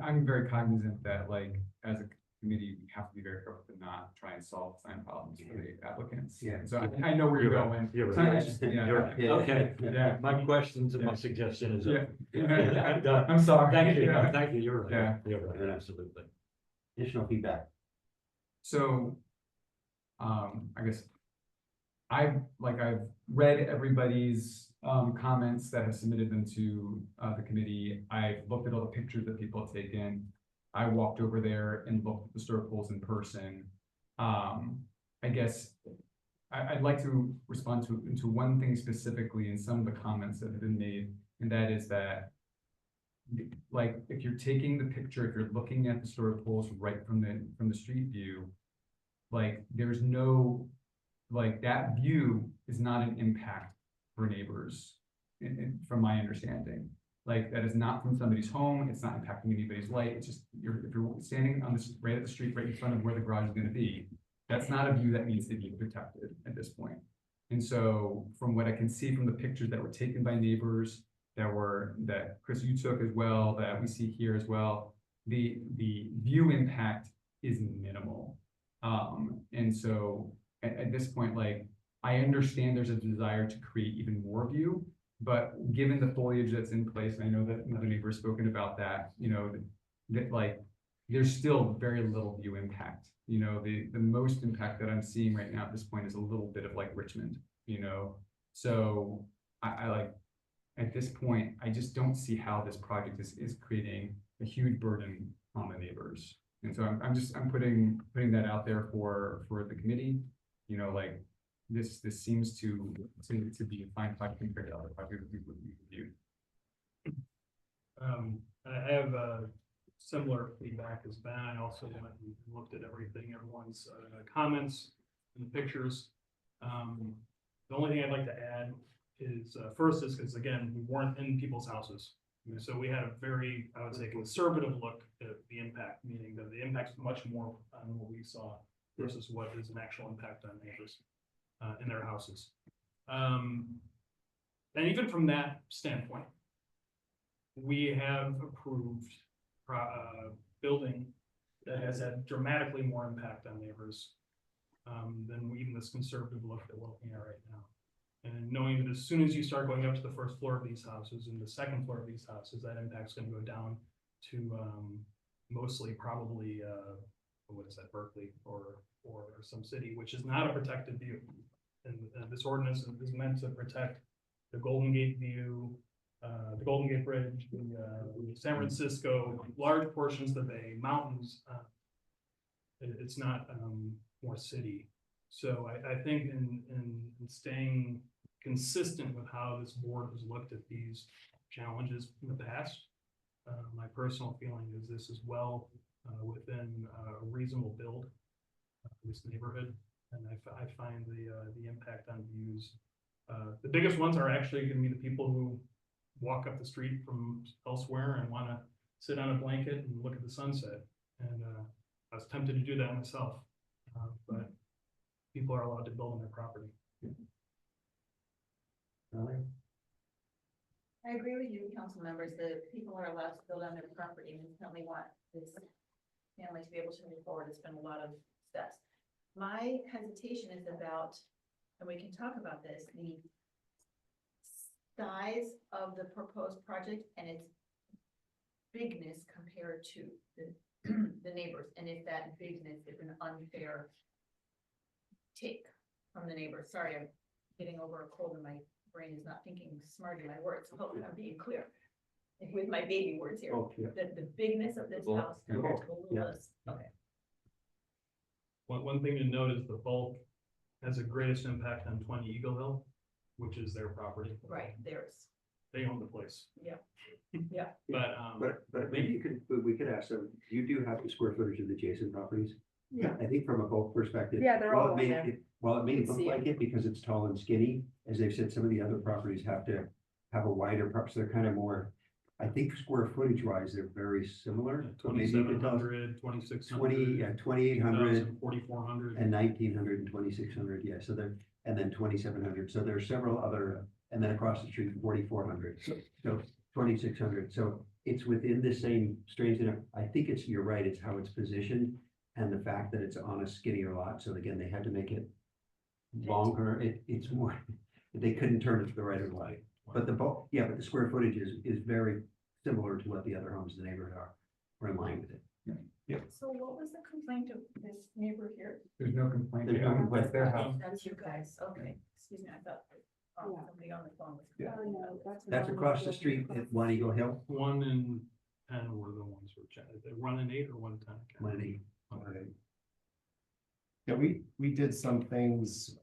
I'm very cognizant that, like, as a committee, we have to be very careful to not try and solve design problems for the applicants. Yeah. So I know where you're You're going. right. You're So right. I just- yeah. You're right. Yeah. Okay. Yeah. My questions and my suggestion is. Yeah. done. I'm sorry. Thank you. Yeah. No, thank you. You're right. Yeah. You're right. Absolutely. Additional feedback. So, I guess I've read everybody's comments that have submitted them to the committee. I've looked at all the pictures that people have taken. I walked over there and looked at the circles in person. I guess I'd like to respond to one thing specifically in some of the comments that have been made, and that is that, like, if you're taking the picture, if you're looking at the storage poles right from the street view, like, there's no, like, that view is not an impact for neighbors, from my understanding. Like, that is not from somebody's home, it's not impacting anybody's light, it's just, if you're standing on this, right at the street, right in front of where the garage is gonna be, that's not a view that needs to be protected at this point. And so, from what I can see from the pictures that were taken by neighbors, that Chris, you took as well, that we see here as well, the view impact is minimal. And so at this point, like, I understand there's a desire to create even more view, but given the foliage that's in place, and I know that another neighbor has spoken about that, you know, that like, there's still very little view impact. You know, the most impact that I'm seeing right now at this point is a little bit of like Richmond, you know, So I like, at this point, I just don't see how this project is creating a huge burden on the neighbors. And so I'm putting that out there for the committee, you know, like, this seems to be a fine project compared to other projects we've reviewed. I have similar feedback as Ben. I also went and looked at everything, everyone's comments and the pictures. The only thing I'd like to add is, first is because again, we weren't in people's houses. So we had a very, I would say, conservative look at the impact, meaning that the impact is much more on what we saw versus what is an actual impact on neighbors in their houses. And even from that standpoint, we have approved building that has had dramatically more impact on neighbors than even this conservative look that we're looking at right now. And knowing that as soon as you start going up to the first floor of these houses and the second floor of these houses, that impact's going to go down to mostly probably what is that, Berkeley or some city, which is not a protected view. And this ordinance is meant to protect the Golden Gate view, the Golden Gate Bridge, the San Francisco, large portions of the Bay, mountains. It's not more city. So I think in staying consistent with how this board has looked at these challenges in the past, my personal feeling is this is well within a reasonable build this neighborhood, and I find the impact on views. The biggest ones are actually going to be the people who walk up the street from elsewhere and want to sit on a blanket and look at the sunset. And I was tempted to do that myself, but people are allowed to build on their property. I agree with you, council members, that people are allowed to build on their property, and we certainly want this family to be able to move forward. It's been a lot of steps. My hesitation is about, and we can talk about this, the size of the proposed project and its bigness compared to the neighbors, and if that bigness is an unfair take from the neighbors. Sorry, I'm getting over a cold and my brain is not thinking smart in my words. So hopefully I'm being clear with my baby words here. Oh, yeah. The bigness of this house compared to the littleness. Okay. One thing to note is the bulk has the greatest impact on 20 Eagle Hill, which is their property. Right, theirs. They own the place. Yeah. Yeah. But maybe we could ask them, you do have the square footage of the adjacent properties? Yeah. I think from a bulk perspective. Yeah, they're all on there. While it may You can look see like it because it's tall and skinny, as they've said, some of the other properties have to have a wider prop, so they're kind of more, I think square footage wise, they're very similar. But maybe you could tell us 2,700, 2,600. 2,800. 4,400. And 1,900 and 2,600, yeah, so they're, and then 2,700, so there are several other, and then across the street, 4,400, so 2,600, so it's within the same strange enough, I think it's, you're right, it's how it's positioned, and the fact that it's on a skinnier lot, so again, they had to make it longer, it's more, they couldn't turn it to the right or the left, but the bulk, yeah, but the square footage is very similar to what the other homes in the neighborhood are, we're in line with it. So what was the complaint of this neighbor here? There's no complaint. There's no complaint. That's their house. That's you guys. Okay. Excuse me. I thought somebody on the phone was. Yeah. complaining about this. That's across the street at One Eagle Hill. 1 and 10 were the ones who were chatting. 1 and 8 or 1 and 10? One and 8. Yeah, we did some things,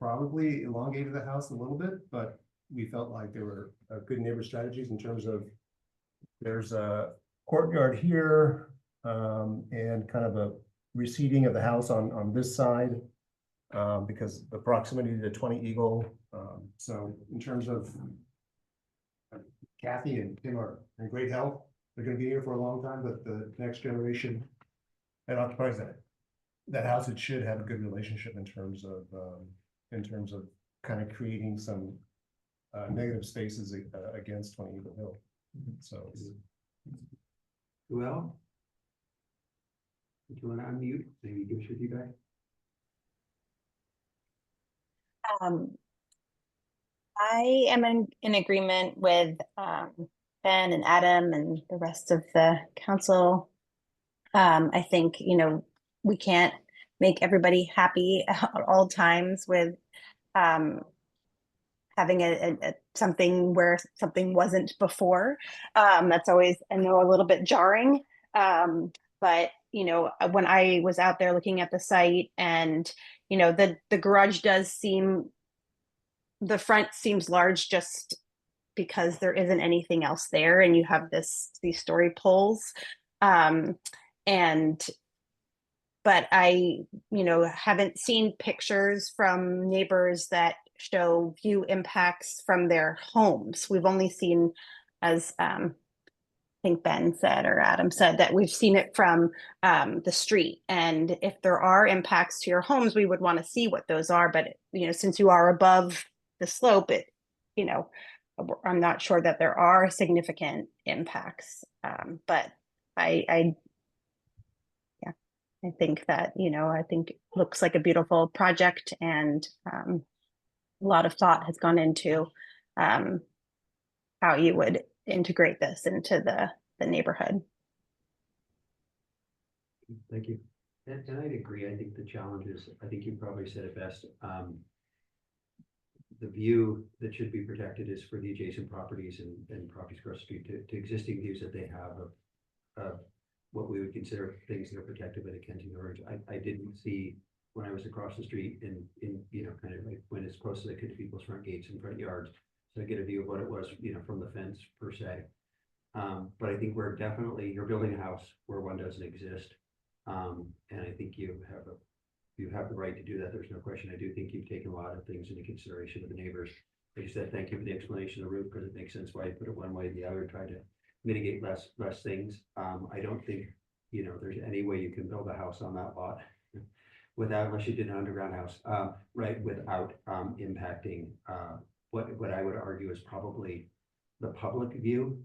probably elongated the house a little bit, but we felt like there were good neighbor strategies in terms of there's a courtyard here, and kind of a receding of the house on this side, because the proximity to 20 Eagle. So in terms of Kathy and Tim are in great health. They're gonna be here for a long time, but the next generation that occupies that house, it should have a good relationship in terms of kind of creating some negative spaces against 20 Eagle Hill. So. Well. Do you want to unmute? Maybe give us your feedback. I am in agreement with Ben and Adam and the rest of the council. I think, we can't make everybody happy at all times with having something where something wasn't before. That's always, I know, a little bit jarring. But you know, when I was out there looking at the site, and you know, the garage does seem, the front seems large just because there isn't anything else there, and you have these story poles. And but I, you know, haven't seen pictures from neighbors that show view impacts from their homes. We've only seen, as I think Ben said or Adam said, that we've seen it from the street. And if there are impacts to your homes, we would want to see what those are. But you know, since you are above the slope, it, you know, I'm not sure that there are significant impacts. But I think that, you know, I think it looks like a beautiful project, and a lot of thought has gone into how you would integrate this into the neighborhood. Thank you. And I'd agree. I think the challenge is, I think you probably said it best. The view that should be protected is for the adjacent properties and properties across the street to existing views that they have of what we would consider things that are protected by the Kensington Orange. I didn't see, when I was across the street in you know, kind of like when as close as I could to people's front gates and front yards, so I get a view of what it was, you know, from the fence per se. But I think we're definitely, you're building a house where one doesn't exist. And I think you have the right to do that. There's no question. I do think you've taken a lot of things into consideration with the neighbors. Like you said, thank you for the explanation of the roof, because it makes sense why you put it one way or the other, try to mitigate less things. I don't think, you know, there's any way you can build a house on that lot without, unless you did an underground house, right, without impacting what I would argue is probably the public view.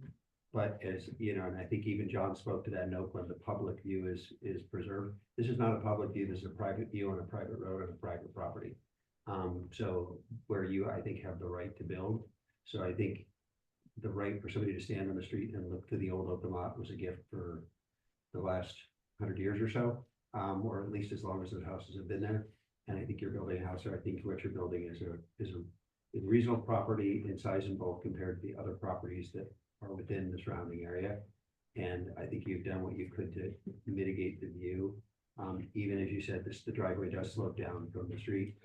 But as you know, and I think even John spoke to that in Oakland, the public view is preserved. This is not a public view, this is a private view on a private road on a private property. So where you, I think, have the right to build. So I think the right for somebody to stand on the street and look to the old open lot was a gift for the last 100 years or so, or at least as long as those houses have been there. And I think you're building a house, or I think what you're building is a reasonable property in size and bulk compared to the other properties that are within the surrounding area. And I think you've done what you could to mitigate the view. Even as you said, the driveway does slope down from the street.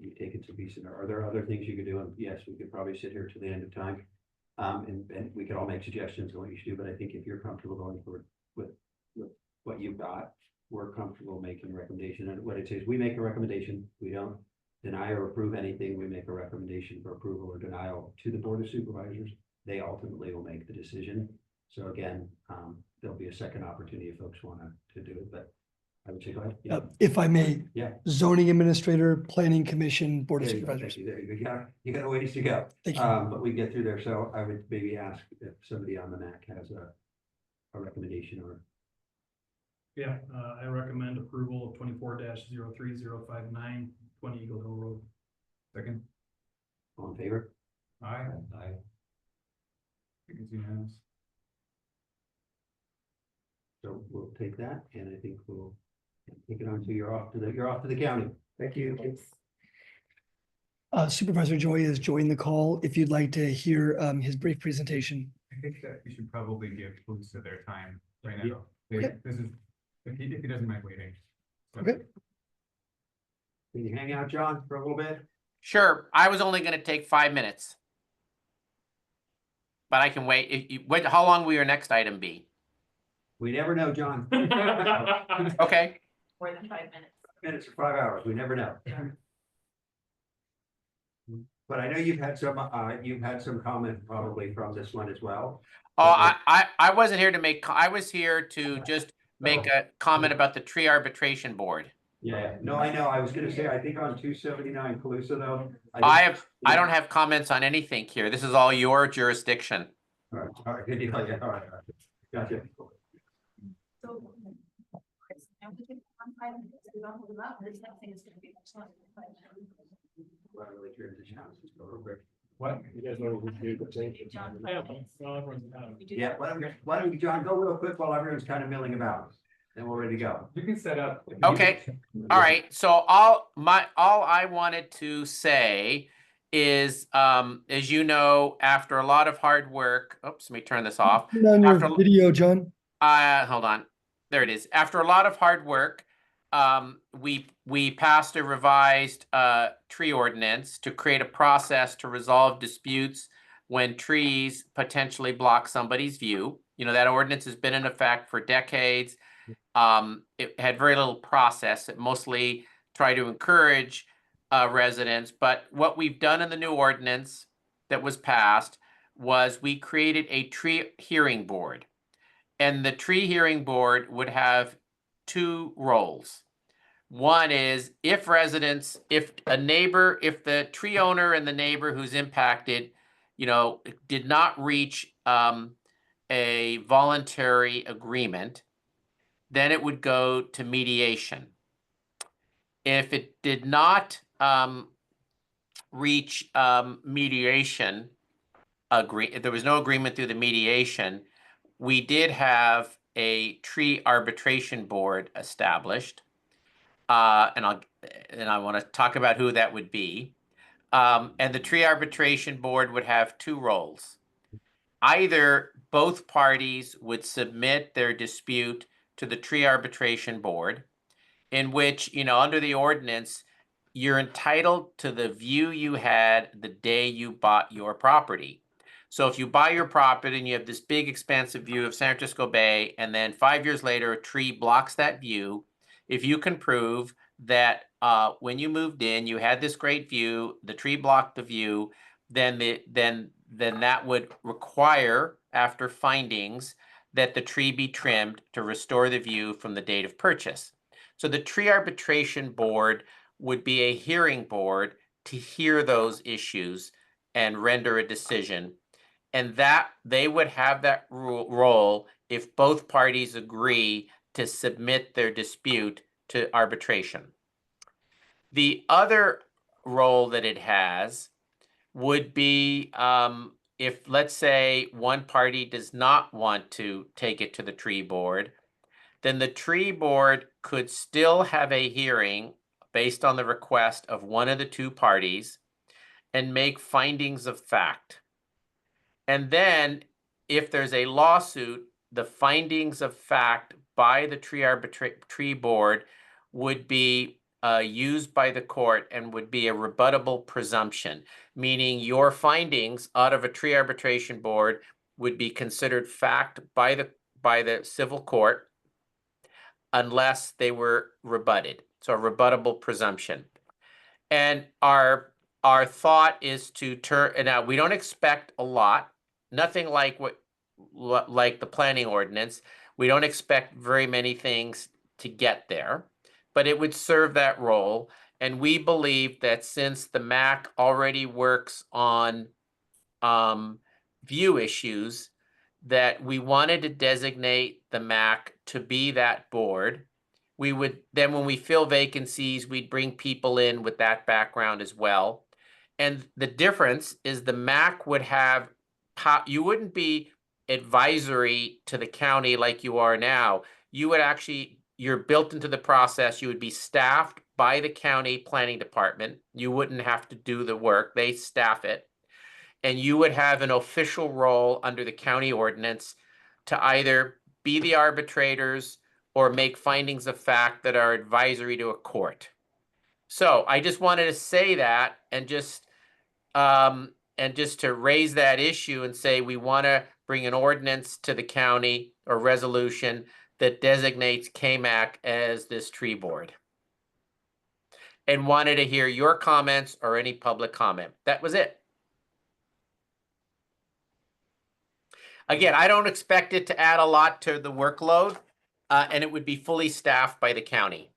You've taken some pieces. Are there other things you could do? And yes, we could probably sit here till the end of time. And we could all make suggestions on what you should do, but I think if you're comfortable going forward with what you've got, we're comfortable making a recommendation. And what it says, we make a recommendation. We don't deny or approve anything. We make a recommendation for approval or denial to the Board of Supervisors. They ultimately will make the decision. So again, there'll be a second opportunity if folks want to do it, but I would say go ahead. Yeah. If I may, Yeah. Zoning Administrator, Planning Commission, Board of There you go. Supervisors. Thank you. There you go. You got a ways to go. Thank you. But we get through there. So I would maybe ask if somebody on the MAC has a recommendation or. Yeah, I recommend approval of 24-03059 20 Eagle Hill Road. Second. All in favor? Aye. Aye. I think it's unanimous. So we'll take that, and I think we'll take it on to you're off to the county. Thank you. Supervisor Joy has joined the call. If you'd like to hear his brief presentation. I think that you should probably give folks to their time right Yeah. now. Okay. This is, if he doesn't mind waiting. So- Okay. Can you hang out, John, for a little bit? Sure, I was only gonna take 5 minutes. But I can wait. How long will your next item be? We never know, John. Okay. More than 5 minutes. Minutes or 5 hours, we never know. But I know you've had some comment probably from this one as well. Oh, I wasn't here to make, I was here to just make a comment about the tree arbitration board. Yeah, no, I know. I was gonna say, I think on 279 Calusa though. I don't have comments on anything here. This is all your jurisdiction. All right, good deal. Yeah, all right. Gotcha. So. And we can, I'm fine with this. We don't hold them up. This next thing is gonna be much longer. Well, I really transition out. Just go real quick. What? You guys know what we do. Yeah, why don't we, John, go real quick while everyone's kind of milling about, and we're ready to go. You can set up. Okay. All right. So all I wanted to say is, as you know, after a lot of hard work, oops, let me turn this off. Turn on your After, video, John. hold on. There it is. After a lot of hard work, we passed a revised tree ordinance to create a process to resolve disputes when trees potentially block somebody's view. You know, that ordinance has been in effect for decades. It had very little process. It mostly tried to encourage residents. But what we've done in the new ordinance that was passed was we created a tree hearing board. And the tree hearing board would have two roles. One is if the tree owner and the neighbor who's impacted, you know, did not reach a voluntary agreement, then it would go to mediation. If it did not reach mediation, there was no agreement through the mediation, we did have a tree arbitration board established. And I want to talk about who that would be. And the tree arbitration board would have two roles. Either both parties would submit their dispute to the tree arbitration board, in which, you know, under the ordinance, you're entitled to the view you had the day you bought your property. So if you buy your property and you have this big expansive view of San Francisco Bay, and then 5 years later, a tree blocks that view, if you can prove that when you moved in, you had this great view, the tree blocked the view, then that would require, after findings, that the tree be trimmed to restore the view from the date of purchase. So the tree arbitration board would be a hearing board to hear those issues and render a decision. And that they would have that role if both parties agree to submit their dispute to arbitration. The other role that it has would be if, let's say, one party does not want to take it to the tree board, then the tree board could still have a hearing based on the request of one of the two parties and make findings of fact. And then if there's a lawsuit, the findings of fact by the tree board would be used by the court and would be a rebuttable presumption, meaning your findings out of a tree arbitration board would be considered fact by the civil court unless they were rebutted. So a rebuttable presumption. And our thought is to turn, now we don't expect a lot, nothing like like the planning ordinance. We don't expect very many things to get there, but it would serve that role. And we believe that since the MAC already works on view issues, that we wanted to designate the MAC to be that board. We would then, when we fill vacancies, we'd bring people in with that background as well. And the difference is the MAC would have, you wouldn't be advisory to the county like you are now. You would actually, you're built into the process. You would be staffed by the county planning department. You wouldn't have to do the work. They staff it. And you would have an official role under the county ordinance to either be the arbitrators or make findings of fact that are advisory to a court. So I just wanted to say that and just to raise that issue and say we want to bring an ordinance to the county or resolution that designates KMAC as this tree board. And wanted to hear your comments or any public comment. That was it. Again, I don't expect it to add a lot to the workload, and it would be fully staffed by the county.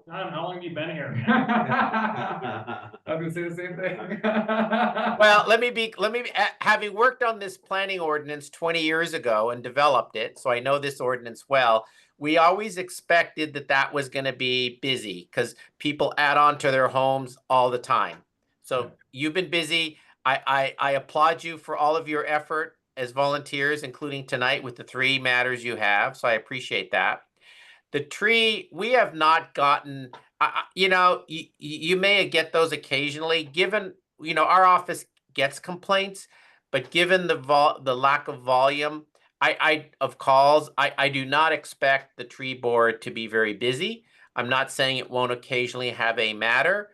John, how long have you been here? I'm gonna say the same thing. Well, having worked on this planning ordinance 20 years ago and developed it, so I know this ordinance well, we always expected that was going to be busy because people add on to their homes all the time. So you've been busy. I applaud you for all of your effort as volunteers, including tonight with the 3 matters you have. So I appreciate that. The tree, we have not gotten, you know, you may get those occasionally. Given you know, our office gets complaints, but given the lack of volume, of calls, I do not expect the tree board to be very busy. I'm not saying it won't occasionally have a matter,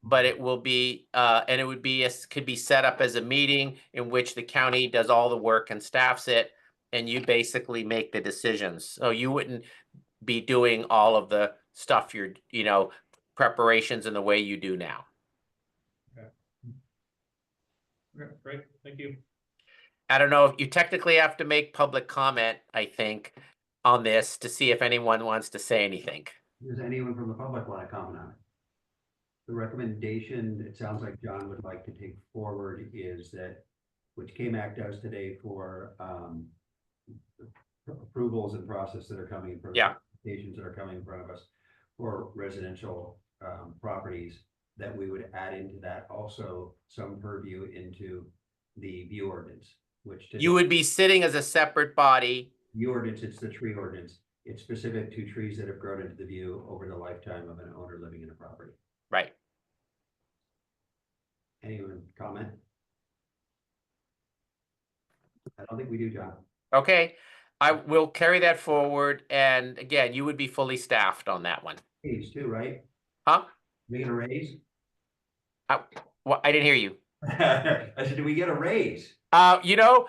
but it will be, and it would be, could be set up as a meeting in which the county does all the work and staffs it, and you basically make the decisions. So you wouldn't be doing all of the stuff you know, preparations in the way you do now. Okay, great, thank you. I don't know if you technically have to make public comment, I think, on this to see if anyone wants to say anything. Does anyone from the public want to comment on it? The recommendation, it sounds like John would like to take forward is that, which KMAC does today for approvals and process that are coming in front of us, applications that are coming in front of us for residential properties, that we would add into that also some purview into the view ordinance, which You would be sitting as a separate body. view ordinance, it's the tree ordinance. It's specific to trees that have grown into the view over the lifetime of an owner living in a property. Right. Anyone comment? I don't think we do, John. Okay, I will carry that forward, and again, you would be fully staffed on that one. Raise too, right? Huh? We get a raise? Well, I didn't hear you. I said, do we get a raise? You know,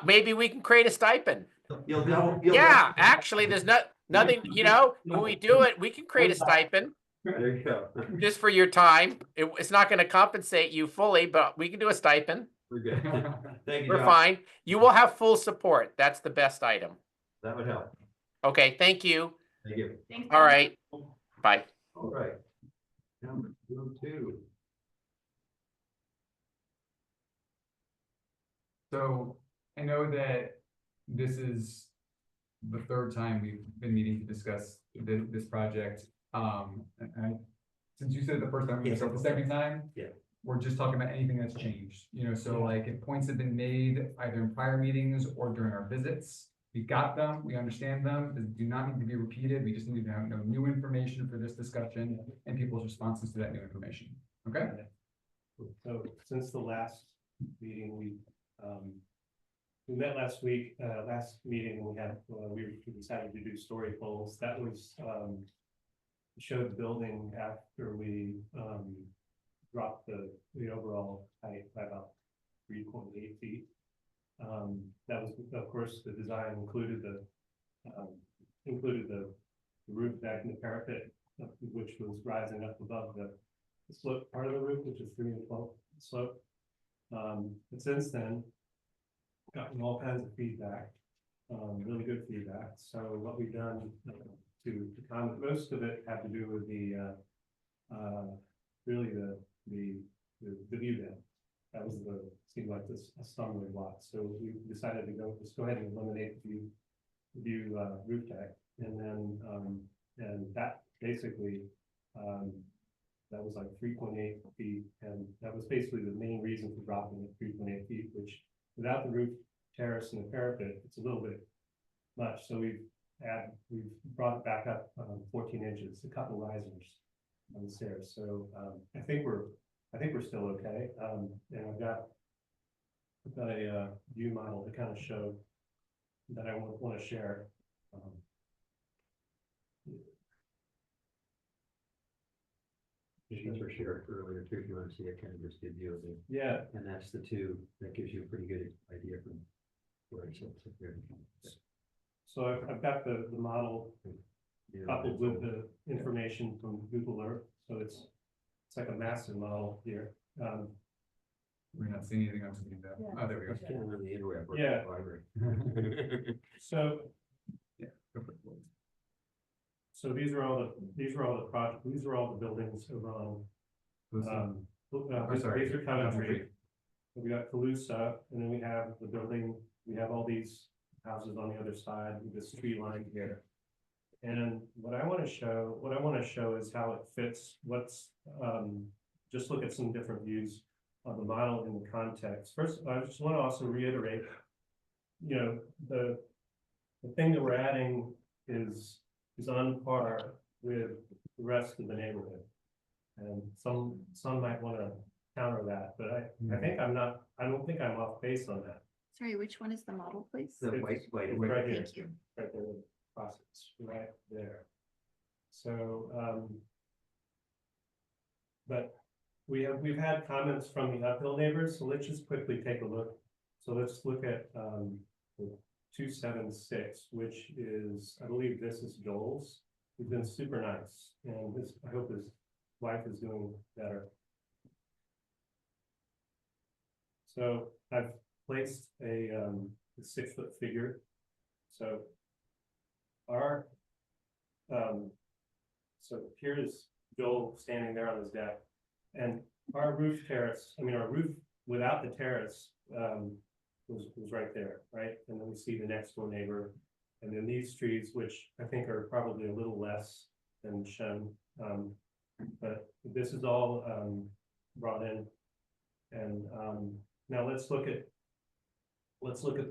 maybe we can create a stipend. Yeah, actually, there's nothing, you know, when we do it, we can create a stipend. There you go. Just for your time. It's not going to compensate you fully, but we can do a stipend. We're good. Thank you, We're John. fine. You will have full support. That's the best item. That would help. Okay, thank you. Thank you. All right. Bye. All right. Number 2. So I know that this is the third time we've been meeting to discuss this project. And since you said the first time, we discussed the second time, we're just talking about anything that's changed, you know, so like if points have been made either in prior meetings or during our visits, we got them, we understand them, they do not need to be repeated, we just need to have new information for this discussion and people's responses to that new information, okay? So since the last meeting, we met last week, last meeting we had, we decided to do story polls. That was, showed the building after we, dropped the overall height by about 3.8 feet. That was, of course, the design included the roof deck and the parapet, which was rising up above the slope part of the roof, which is 3 and 12 slope. But since then, gotten all kinds of feedback, really good feedback. So what we've done to comment, most of it had to do with the really the view down. That was seemed like this a stumbling block. So we decided to go ahead and eliminate the view roof deck, and then and that basically that was like 3.8 feet, and that was basically the main reason for dropping it 3.8 feet, which without the roof terrace and the parapet, it's a little bit much. So we've brought it back up 14 inches, a couple risers on the stairs. So I think we're still okay. And I've got a view model to kind of show that I want to share. These were shared earlier too, if you want to see it, kind of just give you the, yeah, and that's the 2 that gives you a pretty good idea from where it sits up there. So I've got the model coupled with the information from Google Earth, so it's like a massive model here. We're not seeing anything else. Oh, there we go. On the interweb. Yeah. Library. So yeah. So these are all the projects. These are all the buildings around. These are Coventry. We got Calusa, and then we have the building. We have all these houses on the other side with this tree line here. And what I want to show is how it fits. Just look at some different views of the model in the context. First, I just want to also reiterate, you know, the thing that we're adding is on par with the rest of the neighborhood. And some might want to counter that, but I think I don't think I'm off base on that. Sorry, which one is the model, please? The white, It's white. right here. Thank you. Right there, the process, right there. So, but we've had comments from the uphill neighbors, so let's just quickly take a look. So let's look at, the 276, which is, I believe this is Joel's. He's been super nice, and I hope his wife is doing better. So I've placed a 6-foot figure. So our, so here's Joel standing there on his deck, and our roof terrace, our roof without the terrace, was right there, right? And then we see the next door neighbor, and then these trees, which I think are probably a little less than shown. But this is all brought in. And now let's look at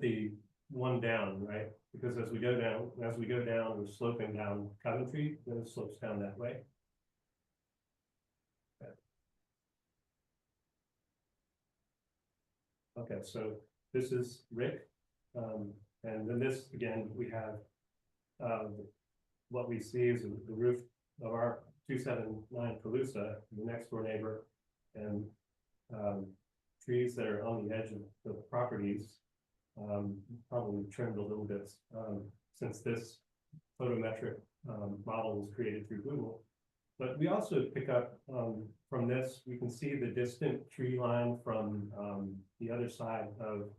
the one down, right? Because as we go down, we're sloping down Coventry, then it slopes down that way. Okay, so this is Rick. And then this, again, we have what we see is the roof of our 279 Calusa, the next door neighbor, and trees that are on the edge of the properties, probably trimmed a little bit since this photometric model was created through Google. But we also pick up from this, we can see the distant tree line from the other side of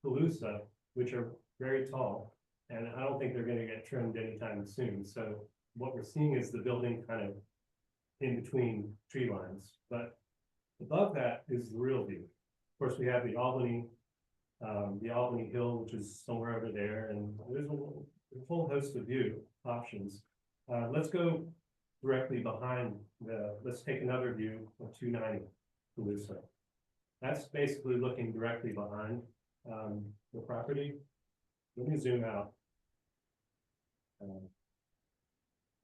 Calusa, which are very tall, and I don't think they're going to get trimmed anytime soon. So what we're seeing is the building kind of in between tree lines, but above that is the real view. Of course, we have the Albany Hill, which is somewhere over there, and there's a whole host of view options. Let's go directly behind let's take another view of 290 Calusa. That's basically looking directly behind the property. Let me zoom out.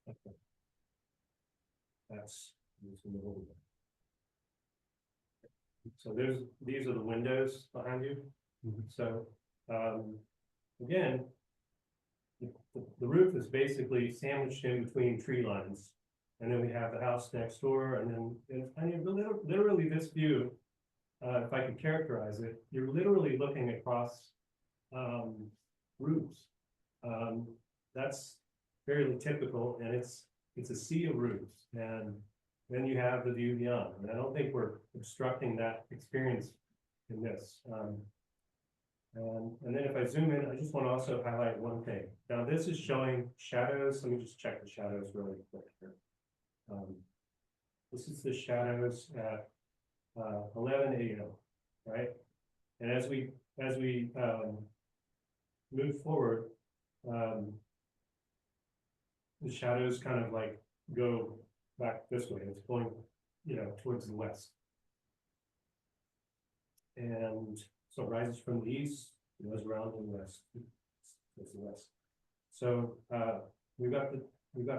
Okay. That's in the middle. So these are the windows behind you. So again, the roof is basically sandwiched in between tree lines, and then we have the house next door, and then literally this view, if I could characterize it, you're literally looking across roofs. That's fairly typical, and it's a sea of roofs, and then you have the view beyond. And I don't think we're obstructing that experience in this. And then if I zoom in, I just want to also highlight one thing. Now this is showing shadows. Let me just check the shadows really quick here. This is the shadows at 11 a.m. right? And as we move forward, the shadows kind of like go back this way. It's going, towards the west. And so it rises from the east, it goes around in the west. Towards the west. So we've got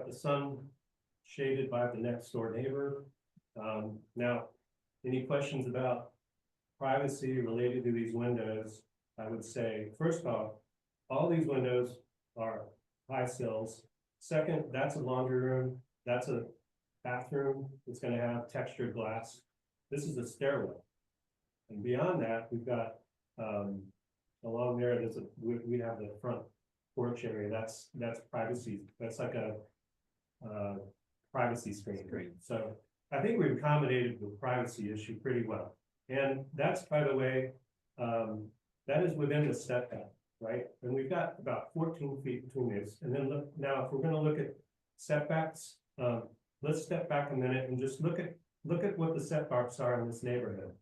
the sun shaded by the next door neighbor. Now, any questions about privacy related to these windows? I would say, first off, all these windows are high sills. Second, that's a laundry room. That's a bathroom. It's going to have textured glass. This is a stairway. And beyond that, we've got along there, we have the front porch area. That's privacy. That's like a privacy screen. So I think we've accommodated the privacy issue pretty well. And that's, by the way, that is within the setback, right? And we've got about 14 feet between these. And then look, now if we're going to look at setbacks, let's step back a minute and just look at what the setbacks are in this neighborhood.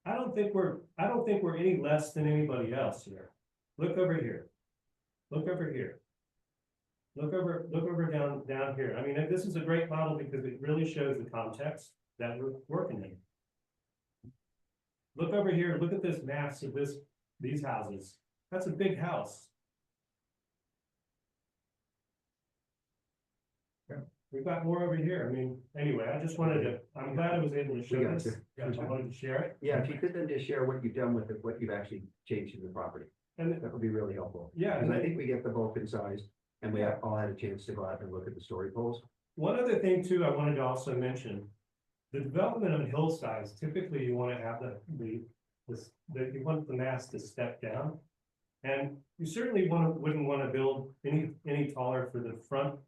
I don't think we're any less than anybody else here. Look over here. Look over here. Look over down here. I mean, this is a great model because it really shows the context that we're working in. Look over here. Look at this mass of these houses. That's a big house. we've got more over here. I mean, anyway, I just wanted to, I'm glad I was able to show got this. you. I wanted to share it. Yeah, if you could then just share what you've done with it, what you've actually changed in the property. And That would be really helpful. yeah, Because and I then- think we get the bulk in size, and we all had a chance to go out and look at the story poles. one other thing too, I wanted to also mention, the development of hill size, typically you want to have you want the mass to step down. And you certainly wouldn't want to build any taller for the front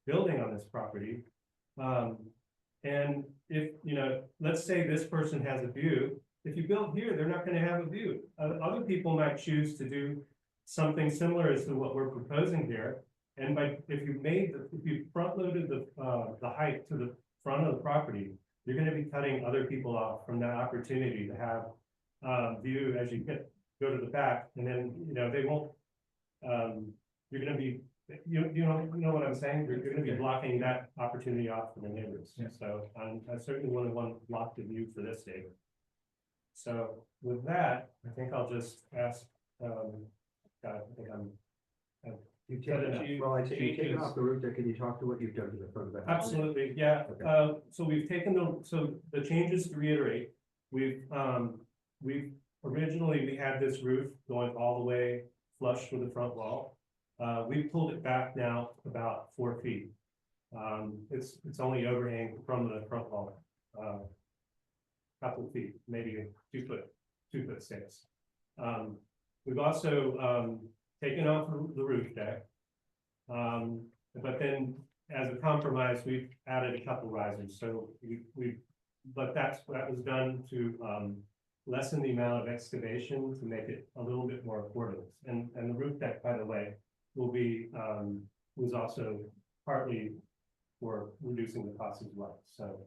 building on this property. And if, you know, let's say this person has a view, if you build here, they're not going to have a view. Other people might choose to do something similar as to what we're proposing here. And if you front loaded the height to the front of the property, you're going to be cutting other people off from that opportunity to have view as you go to the back, and then, you know, they won't, you're going to be, you know what I'm saying? You're going to be blocking that opportunity off for the neighbors. Yeah. So I certainly wouldn't want to block the view for this neighbor. So with that, I think I'll just ask, I think You've taken off the roof deck. Can you talk to what you've done to the front of the house? absolutely, yeah. Okay. So we've taken the changes, to reiterate, we've originally, we had this roof going all the way flush with the front wall. We pulled it back now about 4 feet. It's only overhang from the front wall, couple of feet, maybe 2 foot, 2'6". We've also taken off the roof deck. But then as a compromise, we've added a couple risers. So but that was done to lessen the amount of excavation to make it a little bit more affordable. And the roof deck, by the way, will be was also partly for reducing the cost as well. So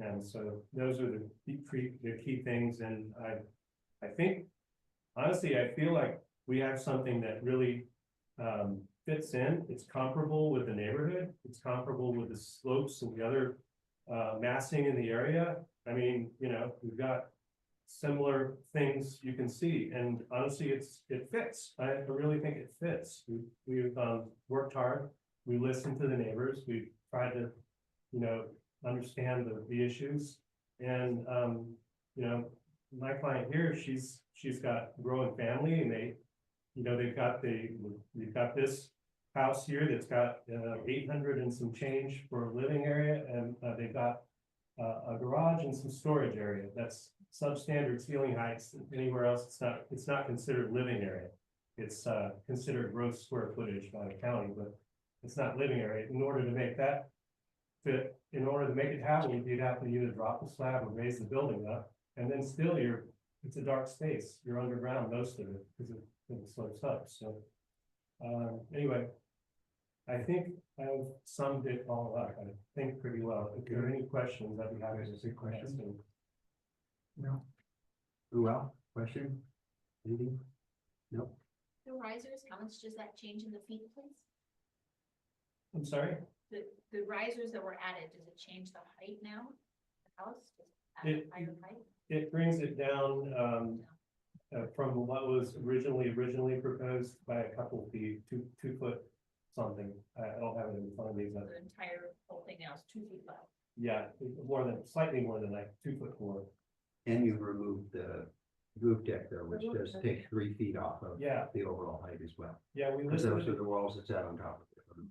and so those are the key things. And I think honestly, I feel like we have something that really fits in. It's comparable with the neighborhood. It's comparable with the slopes and the other massing in the area. I mean, you know, we've got similar things you can see, and honestly, it fits. I really think it fits. We've worked hard. We listened to the neighbors. We've tried to, you know, understand the issues. And you know, my client here, she's got a growing family, and they've got this house here that's got 800 and some change for a living area, and they've got a garage and some storage area. That's substandard ceiling heights. Anywhere else, it's not considered living area. It's considered gross square footage by the county, but it's not living area. In order to make that fit, in order to make it happen, you'd have to either drop the slab or raise the building up, and then still it's a dark space. You're underground most of it because it slopes up. So anyway, I think I've summed it all up, I think, pretty well. If there are any questions, I'd be happy to take questions. No. Who else? Question? Anything? No. The risers, how much does that change in the feet, please? I'm sorry? The risers that were added, does it change the height now? The house? Does it add higher height? It brings it down from what was originally proposed by a couple feet, 2 foot something. I don't have it in front of me, but The entire whole thing now is 2 feet low. yeah, slightly more than like 2'4". And you've removed the roof deck though, which does take 3 feet off of the overall height as well. Yeah, we Because listened those are the walls that sat on top of it.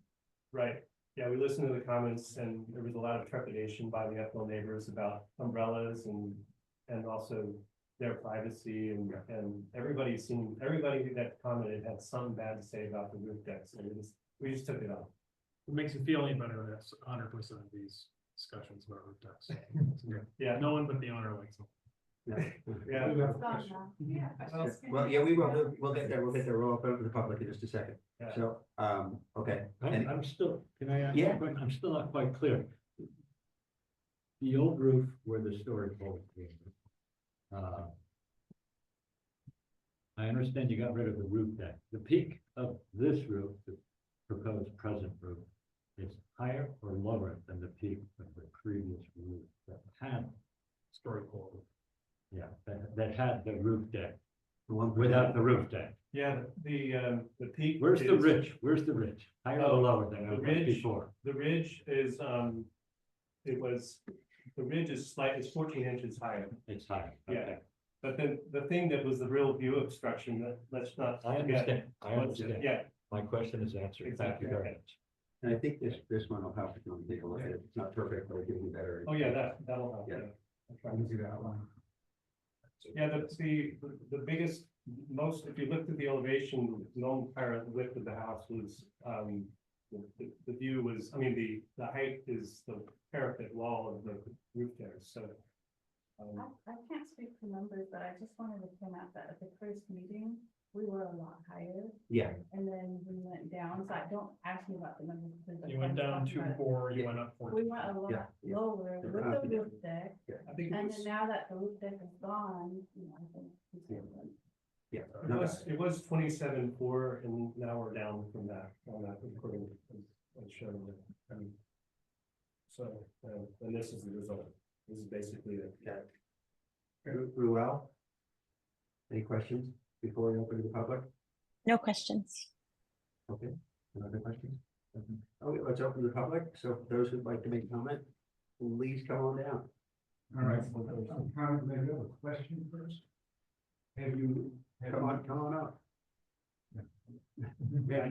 Right. Yeah, we listened to the comments, and there was a lot of trepidation by the Ethel neighbors about umbrellas and also their privacy, and everybody that commented had something bad to say about the roof decks, and we just took it off. What makes you feel any better, that's 100% of these discussions about roof decks. Yeah. No one but the owner likes them. Yeah. Well, yeah, we will. We'll get there. We'll open to the public in just a second. Yeah. So, okay. I'm still, can I ask? Yeah. I'm still not quite clear. The old roof where the storage pole came. I understand you got rid of the roof deck. The peak of this roof, the proposed present roof, is higher or lower than the peak of the previous roof that had story pole. Yeah, that had the roof deck The one without the roof deck. Yeah, the peak. Where's the is- ridge? Where's the ridge? Higher or Oh, lower than the it was ridge, before? the ridge is, the ridge is it's 14 inches higher. It's higher. Yeah. Okay. But then the thing that was the real view obstruction, that let's not. I forget, understand, I was- understand. Yeah, My question is answered. Thank Exactly. you very much. And I think this one will help if you want to take a look at it. It's not perfect, but it'll give you better. oh yeah, that'll help, Yeah. yeah. I'll try I to can see that one. Yeah, the biggest, most, if you looked at the elevation, known apparent width of the house was, the view was, I mean, the height is the parapet wall of the roof there, so. I can't speak for numbers, but I just wanted to point out that at the first meeting, we were a lot higher. Yeah. And then we went down, so I don't ask me about the numbers. because You went down 2.4, you went up 14. We went a lot Yeah. lower with the roof deck, I think it and was, then now that the roof deck is gone, you know, I think. it's different. Yeah. it was 27.4, and now we're down from that, on that recording, as shown. So, and this is the result. This is basically it. Ruel? Any questions before we open to the public? No questions. Okay, no other questions? Okay, let's open to the public. So those who'd like to make a comment, please come on down. All right. Maybe I have a question first. Have you? Come on up. Yeah,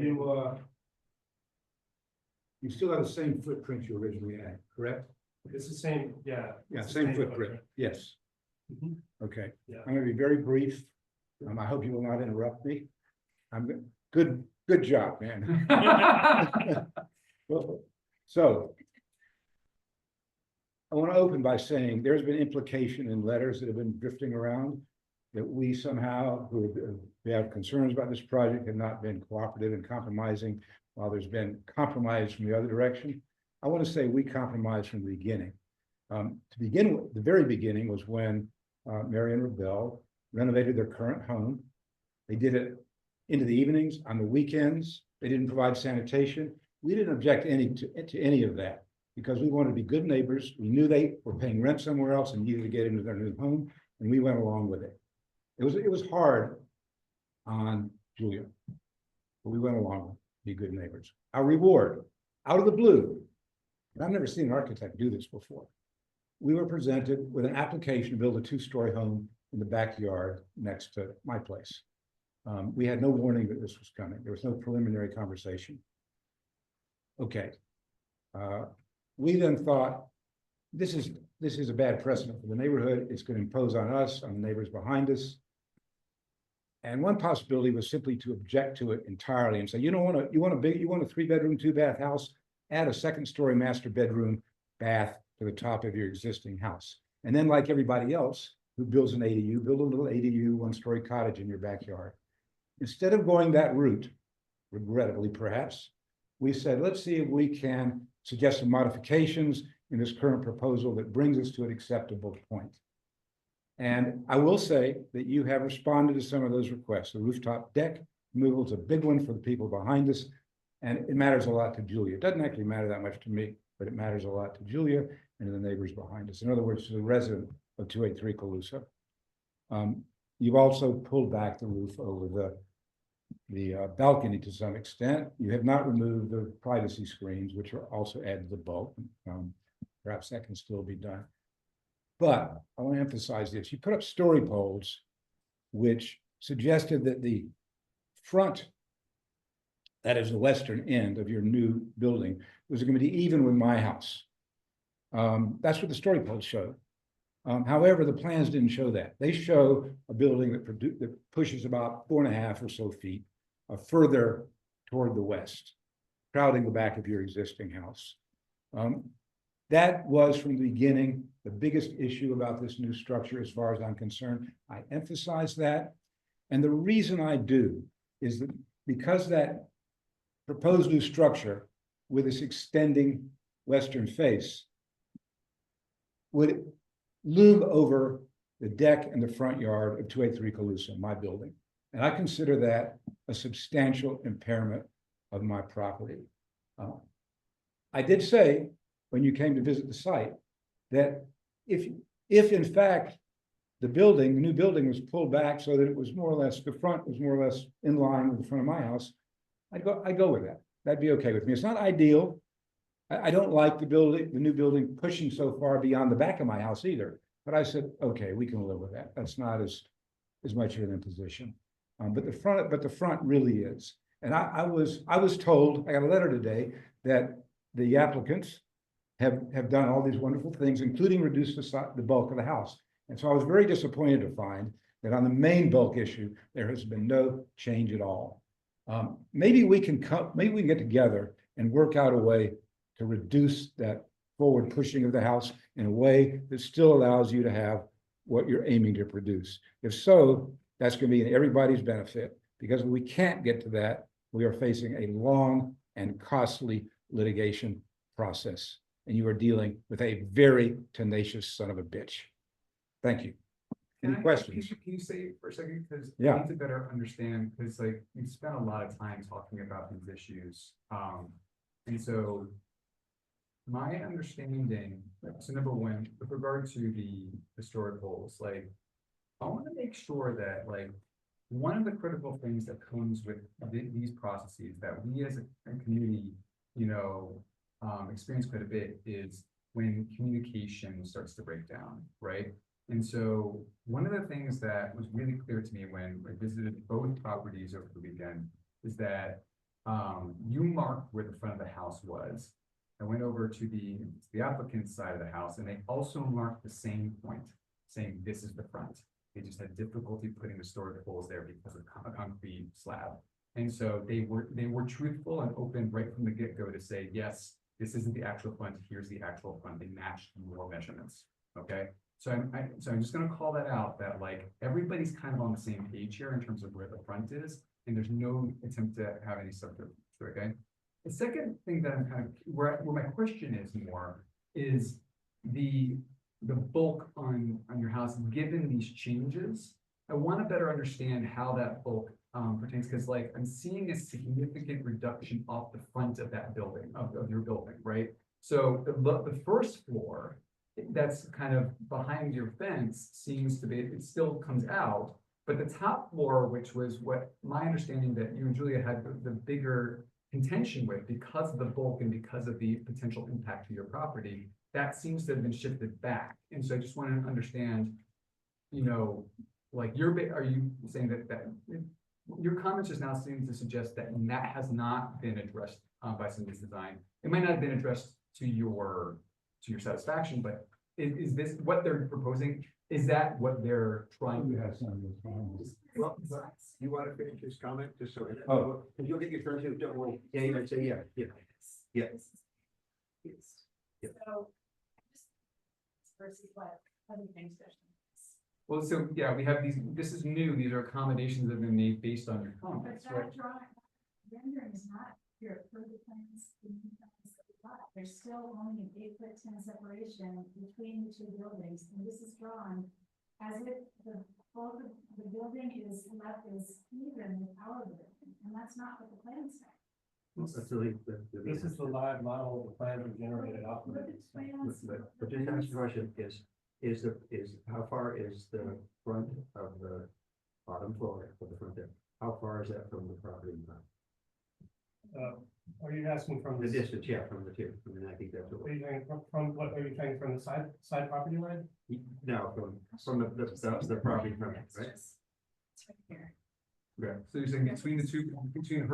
you still have the same footprint you originally had, correct? It's the same, yeah. Yeah, it's the same footprint, yes. Mhm. Okay, Yeah. I'm gonna be very brief. I hope you will not interrupt me. Good job, man. Well, so I want to open by saying there's been implication in letters that have been drifting around that we somehow, who have concerns about this project, have not been cooperative and compromising, while there's been compromise from the other direction. I want to say we compromised from the beginning. To begin with, the very beginning was when Mary and Rebel renovated their current home. They did it into the evenings, on the weekends. They didn't provide sanitation. We didn't object to any of that because we wanted to be good neighbors. We knew they were paying rent somewhere else and needed to get into their new home, and we went along with it. It was hard on Julia, but we went along with be good neighbors. Our reward, out of the blue, and I've never seen an architect do this before. We were presented with an application to build a two-story home in the backyard next to my place. We had no warning that this was coming. There was no preliminary conversation. Okay. We then thought, this is a bad precedent for the neighborhood. It's going to impose on us, on the neighbors behind us. And one possibility was simply to object to it entirely and say, you want a 3-bedroom, 2-bath house, add a second-story master bedroom, bath to the top of your existing house. And then, like everybody else who builds an ADU, build a little ADU 1-story cottage in your backyard. Instead of going that route, regrettably perhaps, we said, let's see if we can suggest some modifications in this current proposal that brings us to an acceptable point. And I will say that you have responded to some of those requests. The rooftop deck removal is a big one for the people behind us, and it matters a lot to Julia. It doesn't actually matter that much to me, but it matters a lot to Julia and to the neighbors behind us. In other words, to the resident of 283 Calusa. You've also pulled back the roof over the balcony to some extent. You have not removed the privacy screens, which are also added to the bulk. Perhaps that can still be done. But I want to emphasize this. You put up story poles, which suggested that the front, that is the western end of your new building, was going to be even with my house. That's what the story poles showed. However, the plans didn't show that. They show a building that pushes about 4.5 or so feet further toward the west, crowding the back of your existing house. That was from the beginning the biggest issue about this new structure as far as I'm concerned. I emphasize that. And the reason I do is that because that proposed new structure with this extending western face would loom over the deck and the front yard of 283 Calusa, my building. And I consider that a substantial impairment of my property. I did say when you came to visit the site that if in fact the building, the new building was pulled back so that it was more or less, the front was more or less in line with the front of my house, I'd go with that. That'd be okay with me. It's not ideal. I don't like the new building pushing so far beyond the back of my house either. But I said, okay, we can live with that. That's not as much of an imposition. But the front really is. And I was told, I got a letter today that the applicants have done all these wonderful things, including reduce the bulk of the house. And so I was very disappointed to find that on the main bulk issue, there has been no change at all. Maybe we can get together and work out a way to reduce that forward pushing of the house in a way that still allows you to have what you're aiming to produce. If so, that's going to be in everybody's benefit, because if we can't get to that, we are facing a long and costly litigation process, and you are dealing with a very tenacious son of a bitch. Thank you. Any questions? Can you say for a second, because Yeah. I need to better understand, because like we spent a lot of time talking about these issues. And so my understanding, so number one, with regard to the historicals, like I want to make sure that like one of the critical things that comes with these processes that we as a community, experience quite a bit is when communication starts to break down, right? And so one of the things that was really clear to me when I visited both properties over the weekend is that you marked where the front of the house was. I went over to the applicant's side of the house, and they also marked the same point, saying this is the front. They just had difficulty putting the storage poles there because of a concrete slab. And so they were truthful and open right from the get-go to say, yes, this isn't the actual front, here's the actual front. They matched your measurements. Okay. So I'm just gonna call that out, that like everybody's kind of on the same page here in terms of where the front is, and there's no attempt to have any subterfuge, okay? The second thing that I'm kind of, where my question is more, is the bulk on your house, given these changes. I want to better understand how that bulk pertains, because like I'm seeing a significant reduction off the front of that building, of your building, right? So the first floor, that's kind of behind your fence, seems to be, it still comes out, but the top floor, which was what my understanding that you and Julia had the bigger contention with because of the bulk and because of the potential impact to your property, that seems to have been shifted back. And so I just want to understand, like are you saying that your comments just now seem to suggest that has not been addressed by some of this design. It might not have been addressed to your satisfaction, but is this what they're proposing? Is that what they're trying to have? Well, you want to finish his comment, just so, because you'll get your turn to, don't worry. Yeah, you might say, yeah. So, versus what other things there's. Well, so yeah, we have this is new, these are accommodations that have been made based on your But comments, that right? drawing, rendering is not your further plans. There's still only an 8-foot-10 separation between the two buildings, and this is drawn as if both of the building is left as even with our building, and that's not what the plan says. This is the live model of the plan we generated off of it. But just ask the question, is how far is the front of the bottom floor of the front there? How far is that from the property line? Are you asking from The the distance, yeah, from the two. I mean, I think that's what. Are you saying from what, are you saying from the side property line? No, from the property front, right? It's right here. Okay, so you're saying between the two, between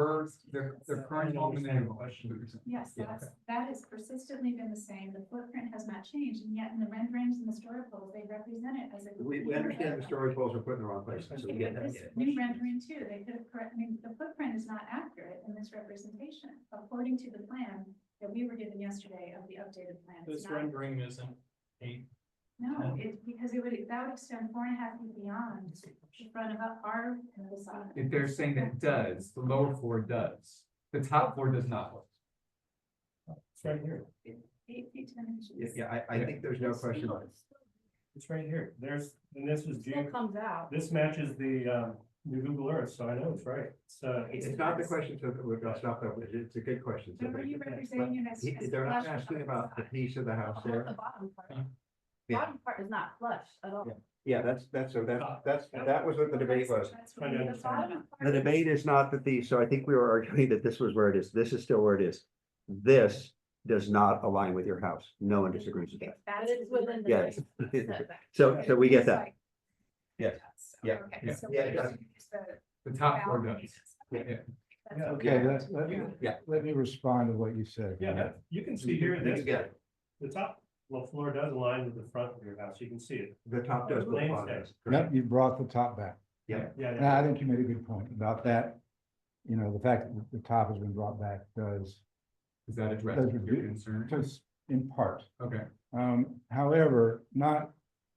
their current home and their question. Yes, that has persistently been the same. The footprint has not changed, and yet in the renderings and the storage poles, they represent it as a. We understand the storage poles are put in the wrong place, so we get that. This new rendering too, they could have correct, the footprint is not accurate in this representation, according to the plan that we were given yesterday of the updated plan. It's This not- rendering isn't 8. No, it's because that would extend 4.5 feet beyond the front of our facade. If they're saying that it does, the lower floor does, the top floor does not. It's right here. 8 feet 10 inches. Yeah, I think there's no question. It's right here. And this is Still comes out. This matches the Google Earth, so I know it's right. It's not the question, so we'll stop that, it's a good question. But are you representing it as? They're not asking about the piece of the house there. The bottom part. Yeah. Bottom part is not flush at all. Yeah, that was what the debate was. Trying to understand. The debate is not that so I think we were arguing that this was where it is. This is still where it is. This does not align with your house. No one disagrees with that. That is within the. Yes. setback. So we get that. Yes. Yeah. Okay, Yeah. so Yeah, it does. The top floor does. Yeah. Yeah. Okay, Yeah. let me respond to what you said. Yeah, you can see here, You this, get it. the top, floor does align with the front of your house, you can see it. The top does. The lane stays. Yep, you brought the top back. Yeah. Yeah, And I think you made a good point about that. You know, the fact that the top has been brought back does address does your reduce- concern? just in part. Okay. However, not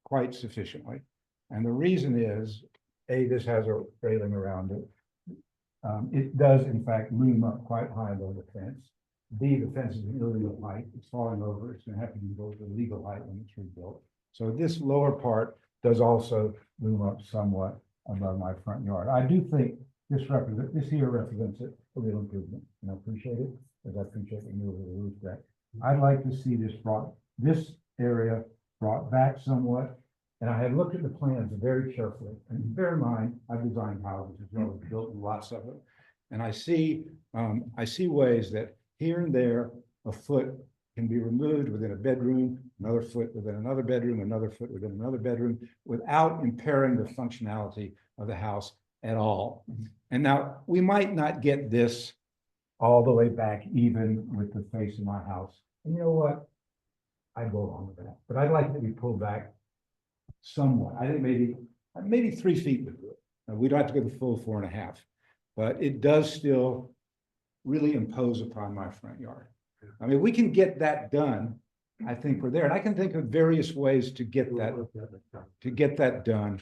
quite sufficiently. And the reason is, A, this has a railing around it. It does in fact loom up quite high above the fence. B, the fence is an illegal height, it's falling over, it's gonna have to be built to legal height when it's rebuilt. So this lower part does also loom up somewhat above my front yard. I do think this here represents a real improvement, and I appreciate it, as I appreciate the removal of the roof deck. I'd like to see this area brought back somewhat. And I had looked at the plans very carefully, and bear in mind, I've designed houses as well as built lots of them. And I see ways that here and there, a foot can be removed within a bedroom, another foot within another bedroom, another foot within another bedroom, without impairing the functionality of the house at all. And now, we might not get this all the way back even with the face of my house. And you know what? I'd go along with that, but I'd like it to be pulled back somewhat. I think maybe 3 feet would do it. We don't have to go the full 4.5, but it does still really impose upon my front yard. I mean, we can get that done. I think we're there, and I can think of various ways to get that done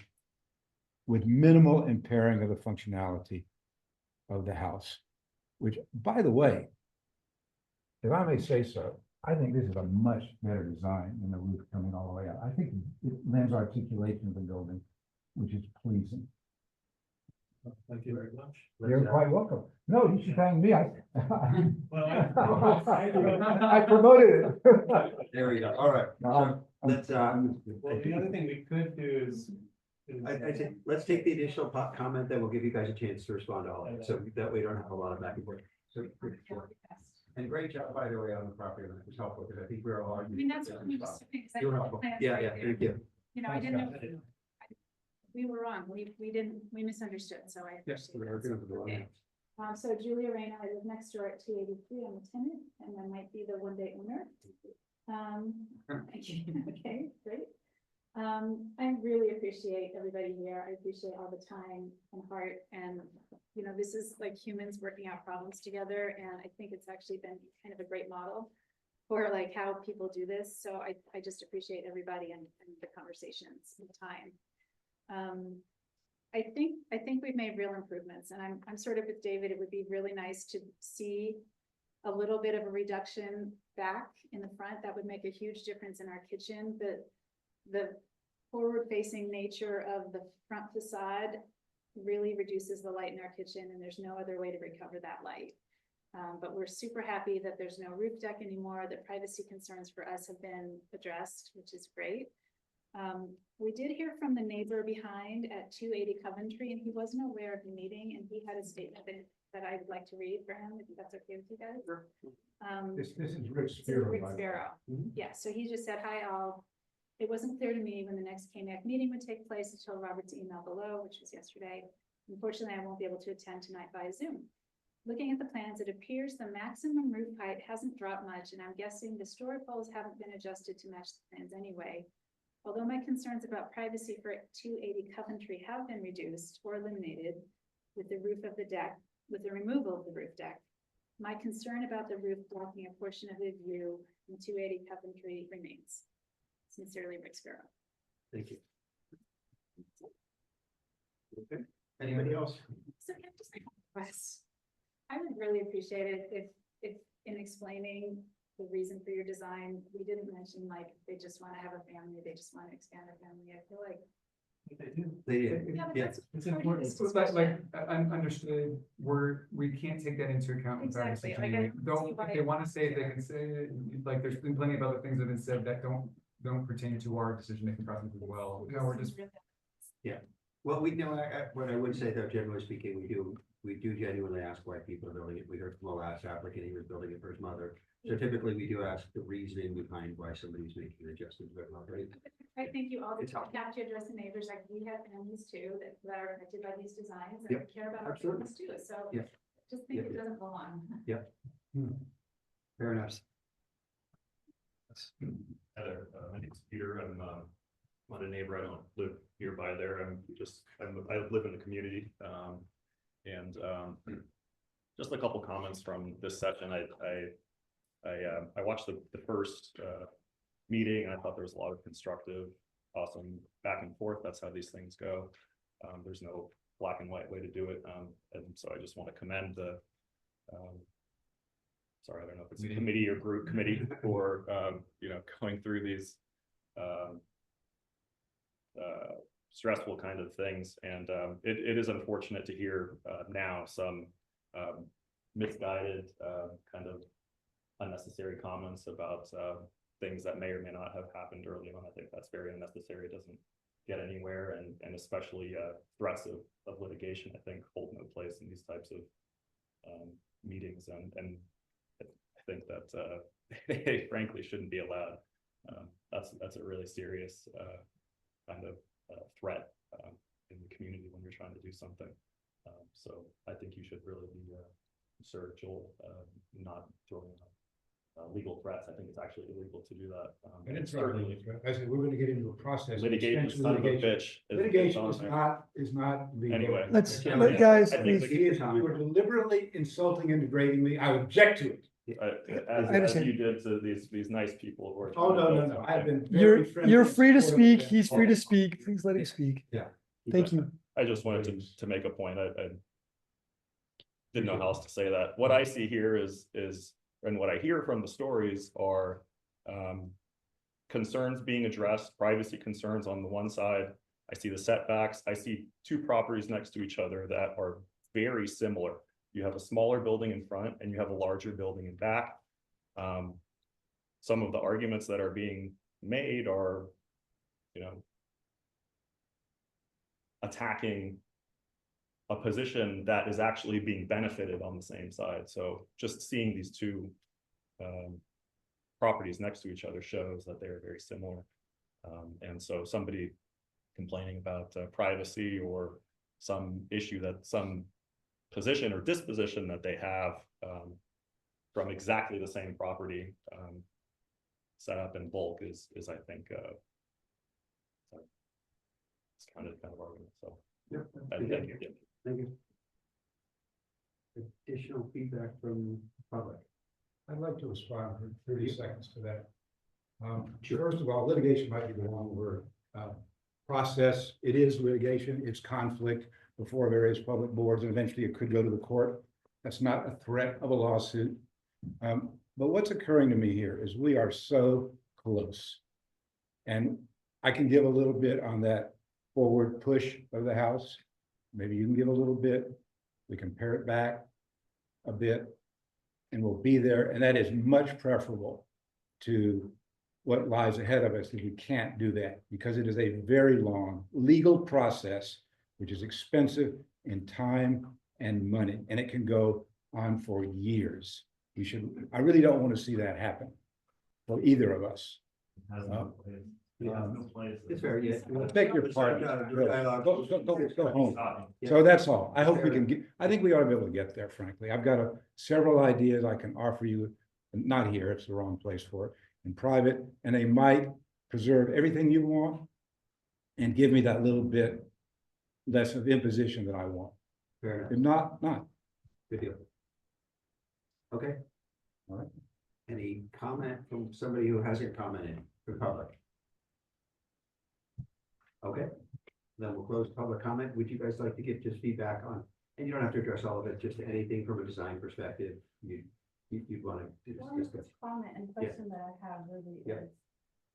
with minimal impairing of the functionality of the house. Which, by the way, if I may say so, I think this is a much better design than the roof coming all the way out. I think it lends articulation of the building, which is pleasing. Thank you very much. You're quite welcome. No, you should thank me. Well, I promoted it. There we go. All right. No, Let's, Well, the other thing we could do is. I think, let's take the additional comment, then we'll give you guys a chance to respond to all of it, so that we don't have a lot of back and forth. So, and great job, by the way, on the property, that was helpful, because I think we're all. I mean, that's what we just. You're helpful. Yeah, thank you. You know, I didn't know. We were wrong. We misunderstood, so I appreciate it. So Julia Reyna, I live next door at 283. I'm a tenant, and I might be the one-day owner. Okay, great. I really appreciate everybody here. I appreciate all the time and heart, and you know, this is like humans working out problems together, and I think it's actually been kind of a great model for like how people do this. So I just appreciate everybody and the conversations and the time. I think we've made real improvements, and I'm sort of with David. It would be really nice to see a little bit of a reduction back in the front. That would make a huge difference in our kitchen. The forward-facing nature of the front facade really reduces the light in our kitchen, and there's no other way to recover that light. But we're super happy that there's no roof deck anymore. The privacy concerns for us have been addressed, which is great. We did hear from the neighbor behind at 280 Coventry, and he wasn't aware of the meeting, and he had a statement that I would like to read for him, if that's okay with you guys. This is Rick Sparrow. Rick Sparrow. Yeah, so he just said, hi all. It wasn't clear to me when the next KMAC meeting would take place until Robert's email below, which was yesterday. Unfortunately, I won't be able to attend tonight via Zoom. Looking at the plans, it appears the maximum roof height hasn't dropped much, and I'm guessing the story poles haven't been adjusted to match the plans anyway. Although my concerns about privacy for 280 Coventry have been reduced or eliminated with the removal of the roof deck, my concern about the roof blocking a portion of the view from 280 Coventry remains. Sincerely, Rick Sparrow. Thank you. Okay. Anybody else? So can I just make a request? I would really appreciate it if in explaining the reason for your design, we didn't mention like they just want to have a family, they just want to expand their family. I feel like They did. Yeah, but Yeah. that's It's part of important. this It's like, discussion. understood, we can't take that into account. in privacy Exactly, like, I anyway. don't Don't, see if why- they wanna say it, they can say it, like, there's been plenty of other things that have been said that don't don't pertain to our decision-making process as well. No, we're just, Yeah, well, we know, what I would say though, generally speaking, we do genuinely ask why people are building it. We heard from the last applicant, he was building it for his mother. So typically we do ask the reasoning behind why somebody's making an adjustment to their mother, right? I think you all It's helpful. have to address the neighbors, like we have families too that are affected by these designs and Yep, care about our absolutely. families too, so Yeah. just think Yeah, it yeah. doesn't belong. Fair enough. Heather, my name's Peter. I'm not a neighbor. I don't live nearby there. I live in the community. And just a couple comments from this session. I watched the first meeting, and I thought there was a lot of constructive, awesome back and forth. That's how these things go. There's no black and white way to do it. And so I just want to commend the sorry, I don't know if it's a committee or group committee for, going through these stressful kind of things. And it is unfortunate to hear now some misguided kind of unnecessary comments about things that may or may not have happened early on. I think that's very unnecessary. It doesn't get anywhere, and especially threats of litigation, I think, hold no place in these types of meetings, and I think that they frankly shouldn't be allowed. That's a really serious kind of threat in the community when you're trying to do something. So I think you should really be Sir Joel not throwing out legal threats. I think it's actually illegal to do that. And it's certainly, I said, we're gonna get into a process. Litigation, extensive son of a litigation. bitch. Litigation on is there. not legal. Anyway. Let's, Yeah, let yeah. guys, I think please. If you were deliberately insulting and degrading me, I object to it. As understand. you did to these nice people who are. Oh, trying to no, build no, I've something. been very friendly. You're free to supportive speak. of He's that. free to speak. Please let him speak. Yeah. Thank you. I just wanted to make a point. I didn't know how else to say that. What I see here is, and what I hear from the stories are concerns being addressed, privacy concerns on the one side. I see the setbacks. I see two properties next to each other that are very similar. You have a smaller building in front and you have a larger building in back. Some of the arguments that are being made are, attacking a position that is actually being benefited on the same side. So just seeing these two properties next to each other shows that they are very similar. And so somebody complaining about privacy or some issue that some position or disposition that they have from exactly the same property set up in bulk is I think it's kind of argument. So Yep. thank you. Thank you. Additional feedback from the public. I'd like to respond for 30 seconds to that. First of all, litigation might be the wrong word. Process, it is litigation, it's conflict before various public boards, and eventually it could go to the court. That's not a threat of a lawsuit. But what's occurring to me here is we are so close. And I can give a little bit on that forward push of the house. Maybe you can give a little bit. We can pare it back a bit and we'll be there. And that is much preferable to what lies ahead of us if we can't do that, because it is a very long legal process, which is expensive in time and money, and it can go on for years. I really don't want to see that happen for either of us. It's fair, yeah. I beg your pardon. Dialogue. Go home. Yeah. So that's all. I hope we can get, I think we ought to be able to get there, frankly. I've got several ideas I can offer you, not here, it's the wrong place for it, in private, and they might preserve everything you want and give me that little bit less of imposition that I want. Fair enough. If not. Good deal. Okay. All right. Any comment from somebody who hasn't commented for public? Okay, then we'll close public comment. Would you guys like to give just feedback on, and you don't have to address all of it, just anything from a design perspective you'd want to One discuss? comment and question that I have really Yeah. is,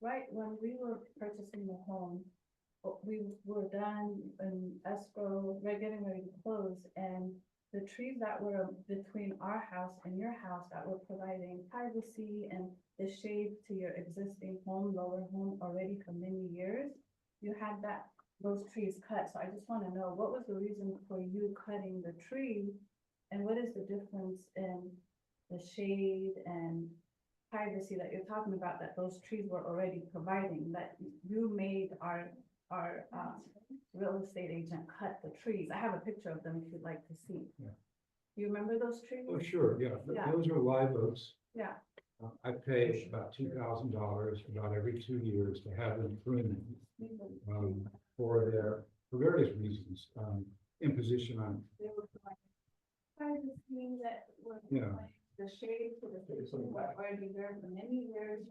right, when we were purchasing the home, we were done in escrow, getting ready to close, and the trees that were between our house and your house that were providing privacy and the shade to your existing home, lower home already for many years, you had those trees cut. So I just want to know, what was the reason for you cutting the tree? And what is the difference in the shade and privacy that you're talking about that those trees were already providing, that you made our real estate agent cut the trees? I have a picture of them if you'd like to see. Yeah. You remember those trees? Oh, sure, yeah, Yeah. those are live oaks. Yeah. I pay about $2,000 about every 2 years to have them pruned, for various reasons, imposition on. They were providing privacy that were Yeah. the shade for the trees were already there for many years.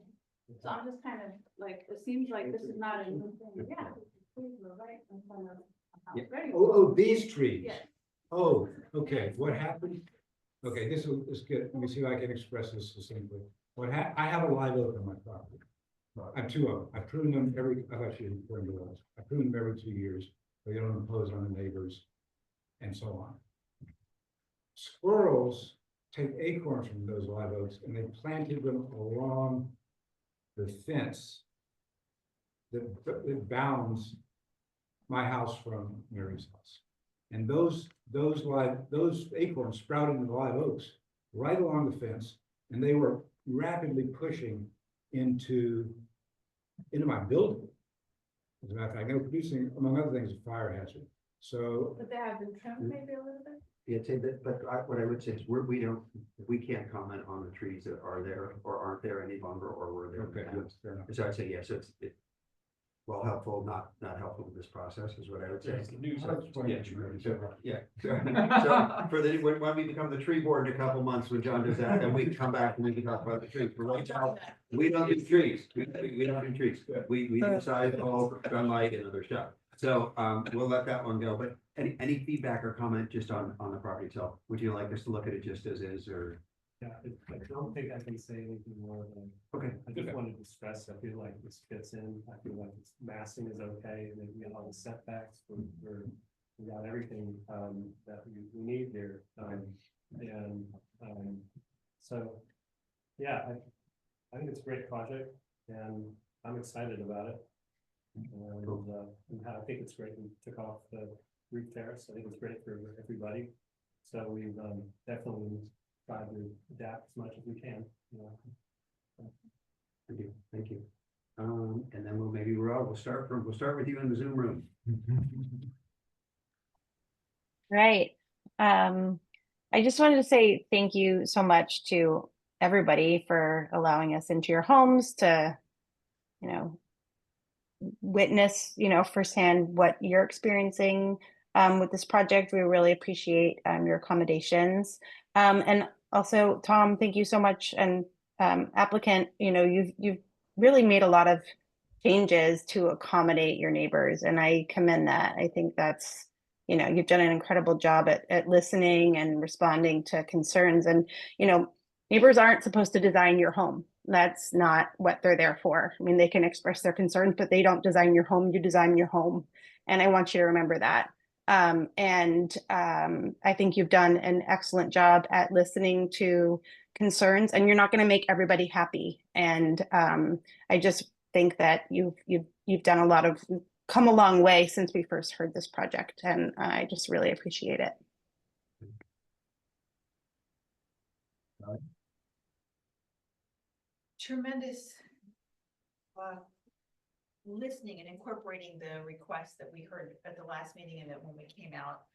So I'm just kind of like, it seems like this is not a new thing. Yeah. the trees were right in front of the house. Yeah. Very Oh, these trees? Yes. Oh, okay, what happened? Okay, this is good, let me see if I can express this succinctly. I have a live oak on my property. I have 2 of them, I prune them I've actually pruned those. I prune them every 2 years, so they don't impose on the neighbors, and so on. Squirrels take acorns from those live oaks and they planted them along the fence that bounds my house from Mary's house. And those acorns sprouted in the live oaks right along the fence, and they were rapidly pushing into my building. As a matter of fact, they were producing, among other things, a fire hazard. So But they have been trimmed maybe a little bit? Yeah, what I would say is we can't comment on the trees that are there or aren't there any longer or were there. Okay, yes, fair enough. So I'd say, yes, it's well, helpful, not helpful in this process is what I would say. It's the news. Yeah. So for when we become the tree board in a couple months, when John does that, then we can come back and we can talk about the trees. But right now, we don't do trees. We don't do trees. We do sidewalk, sunlight and other stuff. So we'll let that one go. But any feedback or comment just on the property itself? Would you like us to look at it just as is, or? Yeah, I don't think I can say anything more than. Okay. I just wanted to stress, I feel like this fits in, I feel like its massing is okay, and then we got all the setbacks, we got everything, that we need here. So, yeah, I think it's a great project, and I'm excited about it. And I think it's great, we took off the roof terrace, I think it's great for everybody. So we've definitely tried to adapt as much as we can, you know. Thank you. And then we'll start with you in the Zoom room. Right. I just wanted to say thank you so much to everybody for allowing us into your homes to, witness, firsthand what you're experiencing with this project. We really appreciate your accommodations. And also, Tom, thank you so much. And applicant, you've really made a lot of changes to accommodate your neighbors, and I commend that. I think that's, you've done an incredible job at listening and responding to concerns. And, neighbors aren't supposed to design your home. That's not what they're there for. I mean, they can express their concerns, but they don't design your home. You design your home. And I want you to remember that. I think you've done an excellent job at listening to concerns, and you're not going to make everybody happy. And I just think that you've done come a long way since we first heard this project, and I just really appreciate it. Tremendous listening and incorporating the requests that we heard at the last meeting and that when we came out.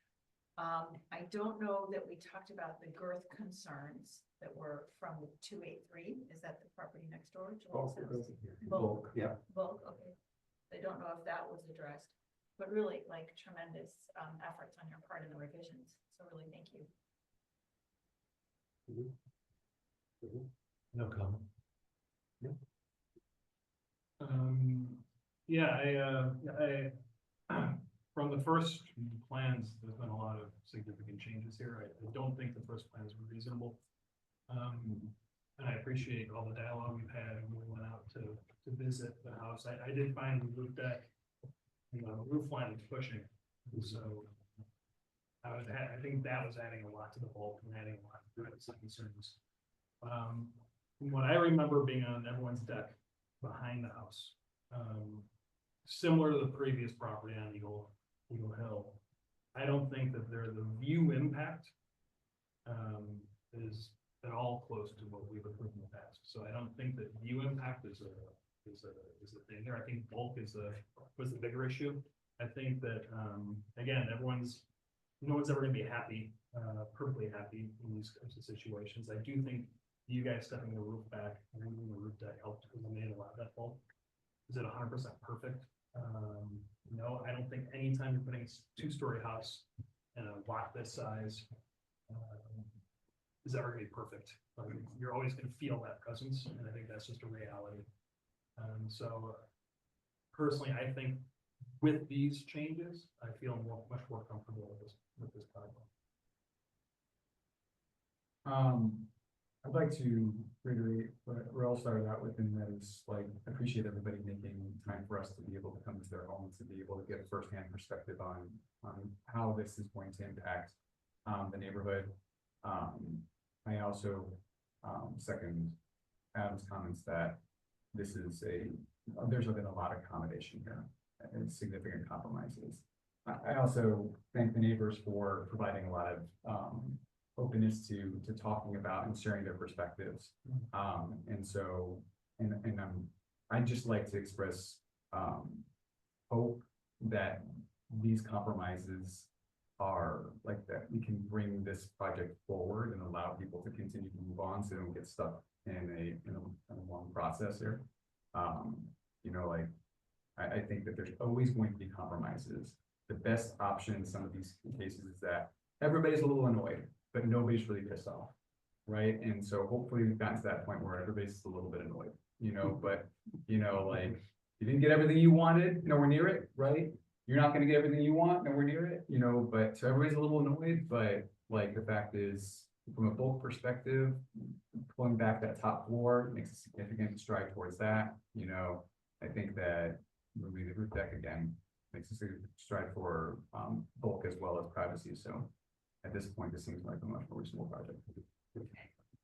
I don't know that we talked about the girth concerns that were from 283. Is that the property next door? Bulk, yeah. Bulk, okay. I don't know if that was addressed, but really like tremendous efforts on your part in the revisions. So really, thank you. No comment. From the first plans, there's been a lot of significant changes here. I don't think the first plans were reasonable. And I appreciate all the dialogue we've had when we went out to visit the house. I did find the roof deck, roof line was pushing. So I think that was adding a lot to the bulk and adding a lot to privacy concerns. From what I remember being on everyone's deck behind the house, similar to the previous property on Eagle Hill, I don't think that the view impact is at all close to what we've approved in the past. So I don't think that view impact is a thing there. I think bulk was the bigger issue. I think that again, no one's ever gonna be happy, perfectly happy in these types of situations. I do think you guys stepping the roof back and moving the roof deck helped eliminate a lot of that bulk. Is it 100% perfect? No, I don't think anytime you're putting a 2-story house in a lot this size is ever gonna be perfect. You're always gonna feel that presence, and I think that's just a reality. So personally, I think with these changes, I feel much more comfortable with this project. I'd like to reiterate what Raul started out with, and that is like, appreciate everybody making time for us to be able to come to their homes, to be able to get a firsthand perspective on how this is going to impact the neighborhood. I also second Adam's comments that there's been a lot of accommodation here and significant compromises. I also thank the neighbors for providing a lot of openness to talking about and sharing their perspectives. I'd just like to express hope that these compromises are like that we can bring this project forward and allow people to continue to move on so they don't get stuck in a long process here. I think that there's always going to be compromises. The best option in some of these cases is that everybody's a little annoyed, but nobody's really pissed off, right? And so hopefully we've gotten to that point where everybody's a little bit annoyed, but you didn't get everything you wanted, nowhere near it, right? You're not gonna get everything you want, nowhere near it, but so everybody's a little annoyed, but the fact is, from a bulk perspective, pulling back that top floor makes a significant stride towards that. I think that moving the roof deck again makes a stride for bulk as well as privacy. So at this point, this seems like a much more reasonable project.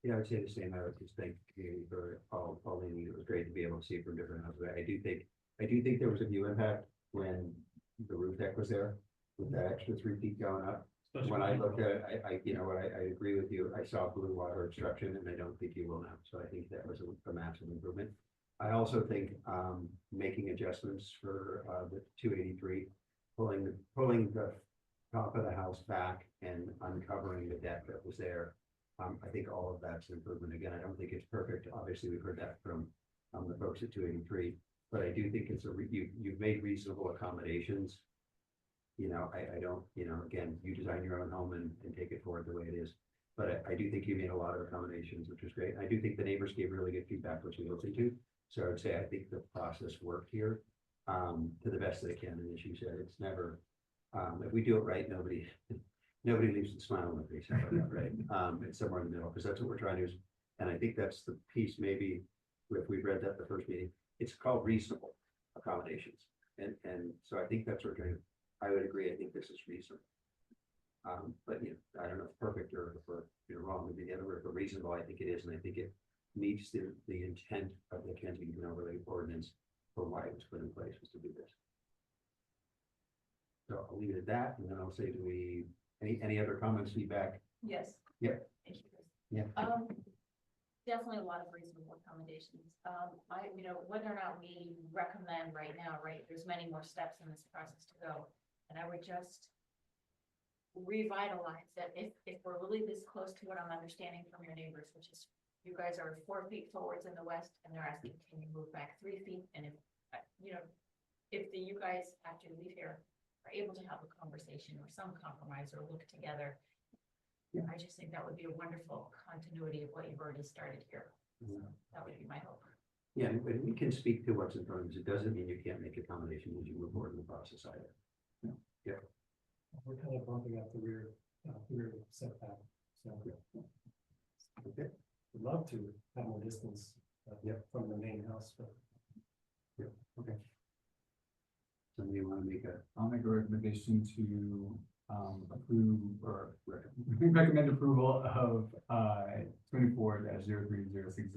Yeah, I would say the same. I would just thank you for Pauline. It was great to be able to see it from different houses. I do think there was a view impact when the roof deck was there with that extra 3 feet going up. Especially when I looked at it, I agree with you. I saw blue water obstruction, and I don't think you will now. So I think that was a massive improvement. I also think making adjustments for the 283, pulling the top of the house back and uncovering the deck that was there. I think all of that's an improvement. Again, I don't think it's perfect. Obviously, we've heard that from the folks at 283, but I do think you've made reasonable accommodations. I don't, again, you design your own home and take it forward the way it is. But I do think you made a lot of accommodations, which was great. I do think the neighbors gave really good feedback, which we listened to. So I would say I think the process worked here to the best that it can. And as you said, it's never, if we do it right, nobody leaves a smile on their face, right? It's somewhere in the middle, because that's what we're trying to do. And I think that's the piece, maybe, if we read that the first meeting, it's called reasonable accommodations. And so I think that's what we're doing. I would agree. I think this is reasonable. But I don't know if perfect or if wrong would be the other word, but reasonable, I think it is. And I think it meets the intent of the Kensington overlay ordinance for why it was put in place, was to do this. So I'll leave it at that, and then I'll say, any other comments, feedback? Yes. Yeah. Thank you, Chris. Yeah. Definitely a lot of reasonable accommodations. Whether or not we recommend right now, right, there's many more steps in this process to go. And I would just revitalize that if we're really this close to what I'm understanding from your neighbors, which is you guys are 4 feet forwards in the west, and they're asking, can you move back 3 feet? And if you guys, after you leave here, are able to have a conversation or some compromise or look together, I just think that would be a wonderful continuity of what you've already started here. So that would be my hope. Yeah, and we can speak to what's in front of us. It doesn't mean you can't make accommodations as you move forward in the process either. Yeah. We're kind of bumping up the rear setback. So Okay. We'd love to have more distance from the main house, but Okay. Somebody want to make I'll make a recommendation to approve or recommend approval of 24-03-060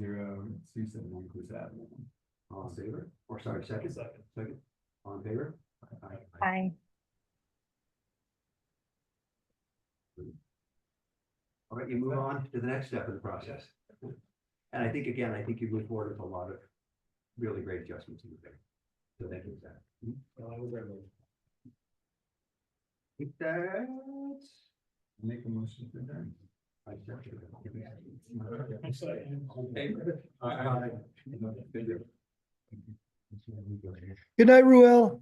Cruise Avenue. All in favor? Or sorry, second? Second. All in favor? Aye. All right, you move on to the next step of the process. And I think, again, I think you move forward with a lot of really great adjustments in the thing. So thank you for that. With that. Make a motion for that. I second Good night, Ruel.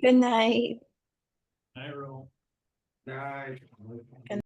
Good night. I roll. it.